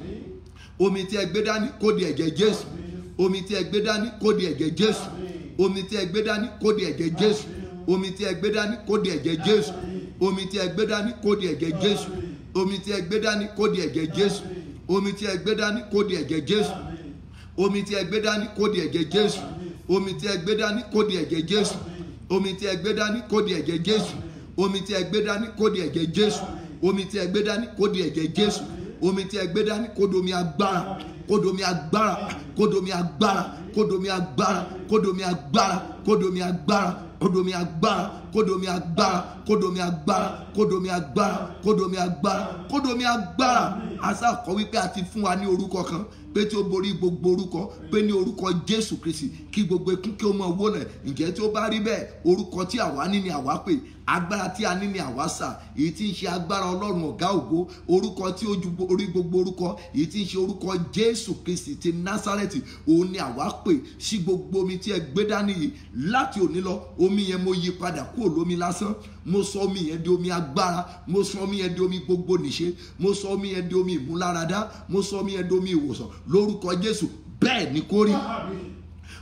Omi tí ẹ gbé dání kó di ẹ̀jẹ̀ Jésù. Omi tí ẹ gbé dání kó di ẹ̀jẹ̀ Jésù. Omi tí ẹ gbé dání kó di ẹ̀jẹ̀ Jésù. Omi tí ẹ gbé dání kó di ẹ̀jẹ̀ Jésù. Omi tí ẹ gbé dání kó di ẹ̀jẹ̀ Jésù. Omi tí ẹ gbé dání kó di ẹ̀jẹ̀ Jésù. Omi tí ẹ gbé dání kó di ẹ̀jẹ̀ Jésù. Omi tí ẹ gbé dání kó di ẹ̀jẹ̀ Jésù. Omi tí ẹ gbé dání kó di ẹ̀jẹ̀ Jésù. Omi tí ẹ gbé dání kó di ẹ̀jẹ̀ Jésù. Omi tí ẹ gbé dání kó di ẹ̀jẹ̀ Jésù. Omi tí ẹ gbé dání kó di ẹ̀jẹ̀ Jésù. Omi tí ẹ gbé dání kó domi agbára, kó domi agbára, kó domi agbára, kó domi agbára, kó domi agbára, kó domi agbára, kó domi agbára, kó domi agbára, kó domi agbára, kó domi agbára, kó domi agbára, kó domi agbára. Àṣà kọ wípé a ti fún wa ní orúkọ kan pé tí ó borí gbogbo orúkọ, pé ní orúkọ Jésù Kristi kí gbogbo ikún kí ó mọ wólẹ̀. Ǹjẹ́ tí ó bá rí bẹ́ẹ̀, orúkọ tí àwa ní ni àwa pè, agbára tí a ní ni àwa sà, èyí tí ń ṣe agbára Ọlọ́run ọ̀gá ògo, orúkọ tí ó ju orí gbogbo orúkọ, èyí tí ń ṣe orúkọ Jésù Kristi ti Násárẹ́tì, òun ni àwa pè sí gbogbo omi tí ẹ gbé dání yìí. Láti òní lọ, omi yẹn mo yí padà kúrò lómi lásán, mo sọ omi yẹn di omi agbára, mo sọ omi yẹn di omi gbogbo nìṣe, mo sọ omi yẹn di omi ìmúláradá, mo sọ omi yẹn di omi ìwòsàn lórúkọ Jésù. Bẹ́ẹ̀ ni kó rí.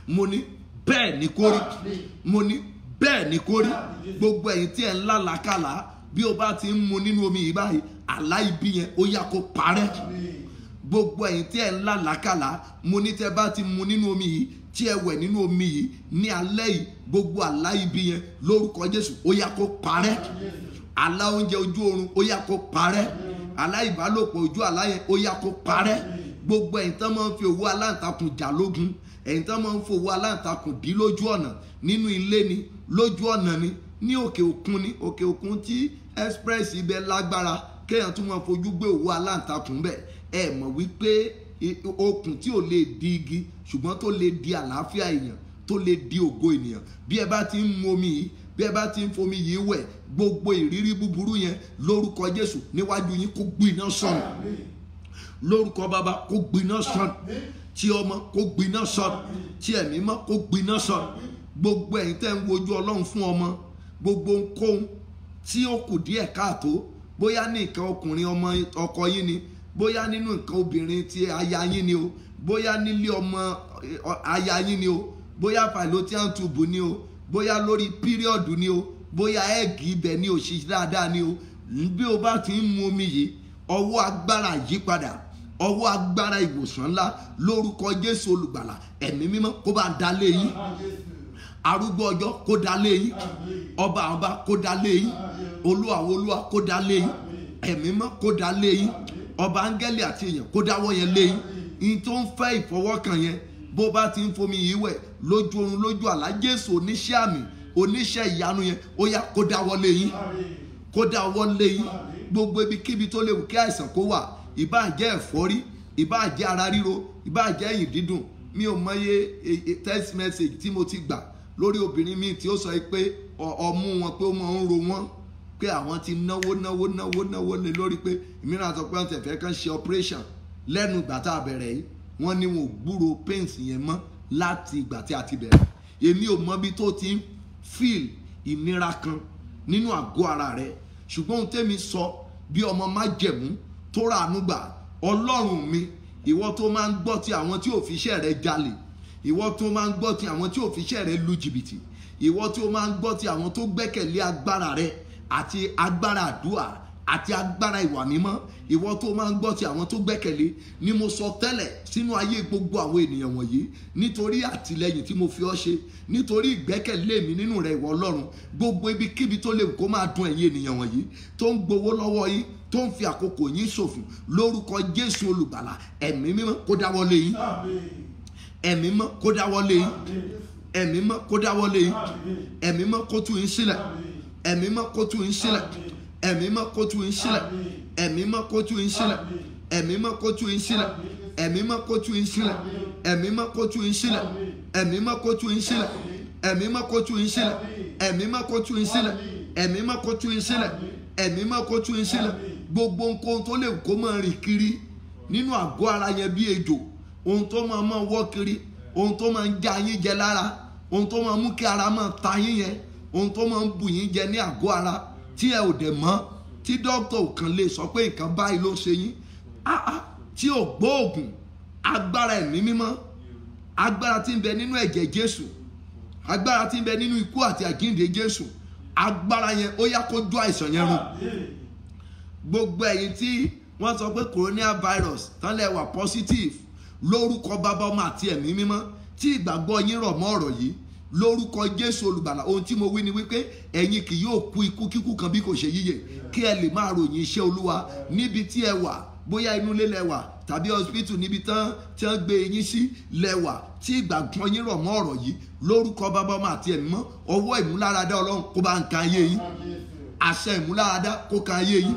Mo ní bẹ́ẹ̀ ni kó rí. Mo ní bẹ́ẹ̀ ni kó rí. Gbogbo ẹ̀yin tí ẹ̀ ń lálàkàlà bí o bá ti ń mu nínú omi yìí báyìí, àlá ibi yẹn ó yá kó parẹ́. Gbogbo ẹ̀yin tí ẹ̀ ń lálàkàlà, mo ní tẹ́ bá ti mu nínú omi yìí, tí ẹ wẹ̀ nínú omi yìí ní alẹ́ yìí, gbogbo àlá ibi yẹn lórúkọ Jésù ó yá kó parẹ́. Àlá oúnjẹ ojú oorun ó yá kó parẹ́. Àlá ìbálòpọ̀ ojú àlá yẹn ó yá kó parẹ́. Gbogbo ẹ̀yin tán máa ń fi owó aláǹtakùn jà lógun, ẹ̀yin tán máa ń fi owó aláǹtakùn dí lójú ọ̀nà, nínú ilé ni, lójú ọ̀nà ni, ní òkè òkun ni, òkè òkun tí express ibẹ̀ lágbára kéèyàn tún máa fojú gbé owó aláǹtakùn bẹ̀. Ẹ mọ̀ wípé okùn tí ò lè di igi ṣùgbọ́n tó lè di àlàáfíà èèyàn, tó lè di ògo ènìyàn. Bí ẹ bá ti ń mu omi yìí, bí ẹ bá ti ń fomi yìí wẹ̀, gbogbo ìrírí búburú yẹn lórúkọ Jésù níwájú yín kó gbiná sọnù. Lórúkọ Bàbá kó gbiná sọnù, tí ọmọ kó gbiná sọnù, tí ẹ̀mí mọ́ kó gbiná sọnù. Gbogbo ẹ̀yin tẹ́ ń wojú Ọlọ́run fún ọmọ, gbogbo ohunkóhun tí ó kù díẹ̀ káàtó, bóyá ní nǹkan ọkùnrin ọmọ ọkọ yín ni, bóyá nínú nǹkan obìnrin tí aya yín ni o, bóyá nílé ọmọ aya yín ni o, bóyá fallopian tube ni o, bóyá lórí píríọ̀dù ni o, bóyá ẹ́ẹ̀gì ibẹ̀ ni ò ṣe dáadáa ni o. Bí o bá ti ń mu omi yìí, ọwọ́ agbára yípadà, ọwọ́ agbára ìwòsàn ńlá lórúkọ Jésù olùgbàlà, ẹ̀mí mímọ́ kó bá dalé yín. Arúgbó ọjọ́ kó dalé yín, ọba àwọn ọba kó dalé yín, olúwa àwọn olúwa kó dalé yín, ẹ̀mí mímọ́ kó dalé yín, ọba áńgẹ́lì àti èèyàn kó dáwọ́ yẹn lé yín. Ìyìn tó ń fẹ́ ìfọwọ́kàn yẹn, bó bá ti ń fomi yìí wẹ̀ lójú oorun lójú àlá, Jésù oníṣẹ́ àmì, oníṣẹ́ ìyanu yẹn ó yá kó dáwọ́ lé yín, kó dáwọ́ lé yín. Gbogbo ibikíbi tó léwu kí àìsàn kó wà, ìbáà jẹ́ ẹ̀fọ́rí, ìbáà jẹ́ ara ríro, ìbáà jẹ́ ẹ̀yìn dídùn. Mi ò mọye text message tí mo ti gbà lórí obìnrin mi tí ó sọ pé ọmú wọn pé ó máa ń ro wọn, pé àwọn ti náwó lé lórí, pé ìmíràn sọ pé wọ́n ti fẹ́ kàn ṣe operation lẹ́nu ìgbà tá a bẹ̀rẹ̀ yìí, wọ́n ní wọn ò gbúrò pains yẹn mọ́ láti ìgbà tí a ti bẹ̀rẹ̀. Èmi ò mọ bí tó ti ń feel ìnira kan nínú àgọ́ ara rẹ̀, ṣùgbọ́n ohun tẹ́mi sọ bí ọmọ májẹ̀mú tó ràánú gbà, Ọlọ́run mi, ìwọ tó máa ń gbọ́ ti àwọn tí ò fi iṣẹ́ rẹ̀ jalè, ìwọ tó máa ń gbọ́ ti àwọn tí ò fi iṣẹ́ rẹ̀ lu jìbìtì, ìwọ tó máa ń gbọ́ ti àwọn tó gbẹ́kẹ̀lé agbára rẹ̀ àti agbára àdúrà àti agbára ìwà mímọ́, ìwọ tó máa ń gbọ́ ti àwọn tó gbẹ́kẹ̀lé, ni mo sọ tẹ́lẹ̀ sínú ayé gbogbo àwọn ènìyàn wọ̀nyí, nítorí àtìlẹ́yìn tí mo fi ọ́ ṣe, nítorí ìgbẹ́kẹ̀lé mi nínú rẹ̀ ìwọ Ọlọ́run. Gbogbo ibikíbi tó lè kó máa dùn ẹ̀yin ènìyàn wọ̀nyí tó ń gbowó lọ́wọ́ yín, tó ń fi àkókò yín ṣòfò, lórúkọ Jésù olùgbàlà, ẹ̀mí mímọ́ kó dáwọ́lé yín, ẹ̀mí mímọ́ kó dáwọ́lé yín, ẹ̀mí mímọ́ kó dáwọ́lé yín, ẹ̀mí mímọ́ kó tú yín sílẹ̀, ẹ̀mí mímọ́ kó tú yín sílẹ̀, ẹ̀mí mímọ́ kó tú yín sílẹ̀, ẹ̀mí mímọ́ kó tú yín sílẹ̀, ẹ̀mí mímọ́ kó tú yín sílẹ̀, ẹ̀mí mímọ́ kó tú yín sílẹ̀, ẹ̀mí mímọ́ kó tú yín sílẹ̀, ẹ̀mí mímọ́ kó tú yín sílẹ̀, ẹ̀mí mímọ́ kó tú yín sílẹ̀, ẹ̀mí mímọ́ kó tú yín sílẹ̀, ẹ̀mí mímọ́ kó tú yín sílẹ̀, ẹ̀mí mímọ́ kó tú yín sílẹ̀. Gbogbo nǹkan tó lè kó máa rìn kiri nínú àgọ́ ara yẹn bí ejò, ohun tó máa wọ́ kiri, ohun tó máa ń já yín jẹ lára, ohun tó máa mú kí ara máa ta yín yẹn, ohun tó máa ń bù yín jẹ ní àgọ́ ara tí ẹ ò dẹ̀ mọ̀, tí dókítà ò kàn lè sọ pé nǹkan báyìí ló ń ṣe yín, tí ò gbóògùn, agbára ẹ̀mí mímọ́, agbára tí ń bẹ nínú ẹ̀jẹ̀ Jésù, agbára tí ń bẹ nínú ikú àti àjíǹde Jésù, agbára yẹn ó yá kó jó àìsàn yẹn run. Gbogbo ẹ̀yin tí wọ́n sọ pé coronavirus tán lè wà positive, lórúkọ Bàbá Ọmọ àti ẹ̀mí mímọ́, tí ìgbàgbọ́ yín rọ̀ mọ́ ọ̀rọ̀ yìí, lórúkọ Jésù olùgbàlà, ohun tí mo wí ni wípé ẹ̀yin kì yóò kú ikú kíkú kan bí kò ṣe yíyè, kí ẹ lè máa ròyìn iṣẹ́ Olúwa níbi tí ẹ wà, bóyá inú ilé lẹ wà tàbí hospital níbi tán tí wọ́n gbé yín sí lẹ wà, tí ìgbàgbọ́ yín rọ̀ mọ́ ọ̀rọ̀ yìí, lórúkọ Bàbá Ọmọ àti ẹ̀mí mímọ́, ọwọ́ ìmúláradá Ọlọ́run kó bá ń kan ayé yín, àṣẹ ìmúláradá kó kan ayé yín,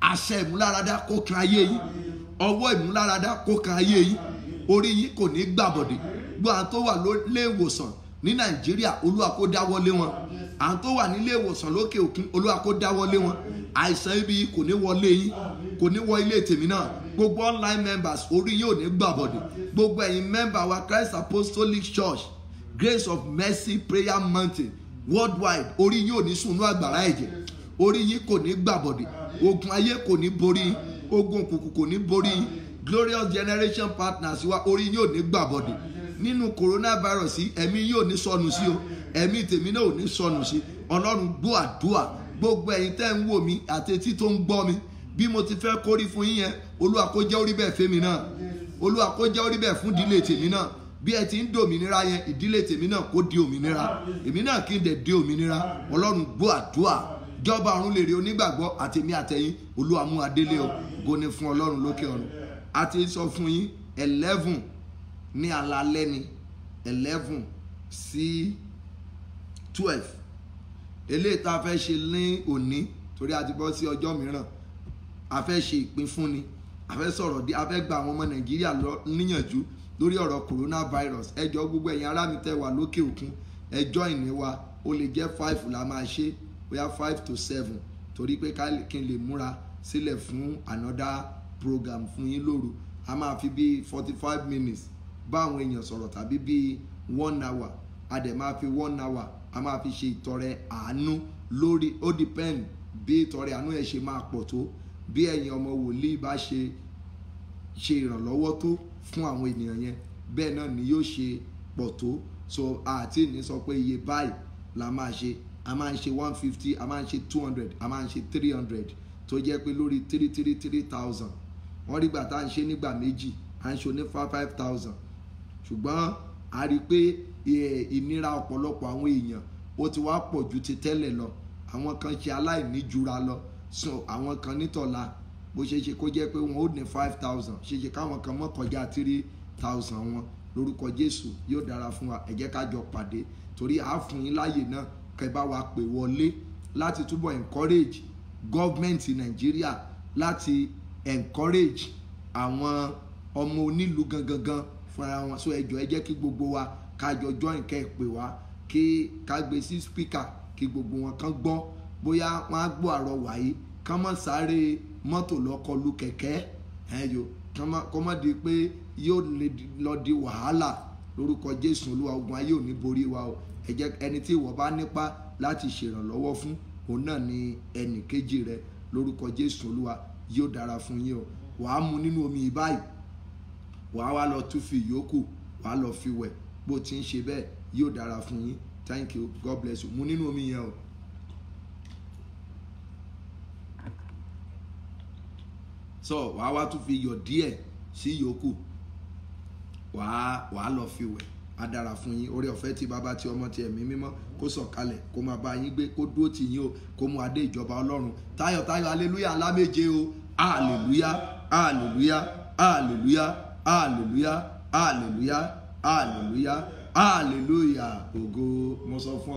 àṣẹ ìmúláradá kó kan ayé yín, ọwọ́ ìmúláradá kó kan ayé yín, orí yín kò ní gbàbọ̀dé. Gbogbo àwọn tó wà nílé ìwòsàn ní Nàìjíríà, Olúwa kó dáwọ́lé wọn, àwọn tó wà nílé ìwòsàn lókè òkun, Olúwa kó dáwọ́lé wọn, àìsàn ibi kò ní wọlé yín, kò ní wọ ilé tèmi náà. Gbogbo online members, orí yín ò ní gbàbọ̀dé. Gbogbo ẹ̀yin member wa Christ Apostolic Church Grace of Mercy Prayer Mountain worldwide, orí yín ò ní sùn ní àgbàrá ẹ̀jẹ̀, orí yín kò ní gbàbọ̀dé, ogun ayé kò ní borí, ogun òkùnkùn kò ní borí. Glorious Generation Partners wa, orí yín ò ní gbàbọ̀dé, nínú coronavirus ẹ̀mí yóò ní sọnù sí o, ẹ̀mí tèmi náà ò ní sọnù sí. Ọlọ́run gbọ́ àdúrà gbogbo ẹ̀yin tẹ́ ń wò mí àti etí tó ń gbọ́ mi, bí mo ti fẹ́ kórí fún yín yẹn, Olúwa kó jẹ́ orí bẹ́ẹ̀ fẹ́mi náà, Olúwa kó jẹ́ orí bẹ́ẹ̀ fún ìdílé tèmi náà. Bí ẹ ti ń dòmìnira yẹn, ìdílé tèmi náà kó di òmìnira, èmi náà kí n dẹ̀ di òmìnira. Ọlọ́run gbọ́ àdúrà, jọba ọ̀run lè rí onígbàgbọ́ àtèmi àtẹ̀yin, Olúwa mú adélé o, ògo ni fún Ọlọ́run lókè ọ̀run. A ti sọ fún yín 11 ní alalẹ́ ni, 11 sí 12 eléyìí tá a fẹ́ ṣe ní òní, torí a ti bọ́ sí ọjọ́ mìíràn. A fẹ́ ṣe ìpín fún ni, a fẹ́ sọ̀rọ̀ a fẹ́ gba àwọn ọmọ Nàìjíríà níyànjú lórí ọ̀rọ̀ coronavirus. Ẹ jọ̀ọ́ gbogbo ẹ̀yin ará mi tẹ́ wà lókè òkun, ẹ join ní wa, ó lè jẹ́ 5 la máa ṣe, bóyá 5 to 7, torí pé kí n lè múra sílẹ̀ fún another program fún yín lóru. A máa fi bí 45 minutes bá àwọn èèyàn sọ̀rọ̀ tàbí bí 1 hour. A dẹ̀ máa fi 1 hour a máa fi ṣe ìtọrẹ àánú lórí, ó depend bí ìtọrẹ àánú ẹ̀ ṣe máa pọ̀ tó, bí ẹ̀yin ọmọ wòlíì bá ṣe ìrànlọ́wọ́ tó fún àwọn ènìyàn yẹn, bẹ́ẹ̀ náà ni yóò ṣe pọ̀ tó. So àti ní sọ pé iye báyìí la máa ṣe, a máa ń ṣe 150, a máa ń ṣe 200, a máa ń ṣe 300, tó jẹ́ pé lórí 3,000 wọ́n rí gbà tá à ń ṣe nígbà méjì, à ń ṣe ní 5,000. ṣùgbọ́n a rí i pé ìnira ọ̀pọ̀lọpọ̀ àwọn èèyàn ó ti wá pọ̀ ju ti tẹ́lẹ̀ lọ. Àwọn kan ṣe aláìní jura lọ, so àwọn kan nítọ̀la bó ṣe ṣe kó jẹ́ pé wọn ó ní 5,000, ṣe ṣe káwọn kan mọ́ kọjá 3,000 wọn. Lórúkọ Jésù yóò dára fún wa, ẹ jẹ́ ká jọ pàdé, torí a fún yín láàyè náà kẹ́ bá wa pè wọlé láti túbọ̀ encourage gọ́ọ̀mẹ̀ntì Nàìjíríà, láti encourage àwọn ọmọ onílùú gangan fúnra wọn. So ẹ jọ̀ọ́ ẹ jẹ́ kí gbogbo wa ká jọ join, kẹ́ ẹ pè wá, kí ká gbé sí speaker, kí gbogbo wọn kàn gbọ́, bóyá wọ́n á gbọ́ àrọwà yìí, kán mọ́ sáré mọ́tò lọ́kọlù kẹ̀kẹ́ ẹ̀yọ́, kọ́ mọ́ di pé yóò lọ di wàhálà. Lórúkọ Jésù Olúwa, ogun ayé ò ní borí wa o. Ẹ jẹ́ ẹni tí ìwọ bá nípa láti ṣèrànlọ́wọ́ fún, òun náà ni ẹnì kejì rẹ. Lórúkọ Jésù Olúwa, yóò dára fún yín o. Wàá mu nínú omi yìí báyìí, wàá wá lọ tún fi ìyókù wàá lọ fi wẹ̀. Bó ti ń ṣe bẹ́ẹ̀ yóò dára fún yín. Thank you, God bless you. Mu nínú omi yẹn o. So wàá wá tún fi iyọ̀ díẹ̀ sí ìyókù, wàá lọ fi wẹ̀. Á dára fún yín. Oore ọ̀fẹ́ tí Bàbá, tí Ọmọ, tí Ẹ̀mí Mímọ́ kó sọ̀kalẹ̀, kó máa bá yín gbé, kó dúró tì yín o, kó mú adé ìjọba Ọlọ́run táyọ̀táyọ̀. Hallelujah ńlá méje o. Hallelujah, hallelujah, hallelujah, hallelujah, hallelujah, hallelujah, hallelujah. Ògo. Mo sọ fún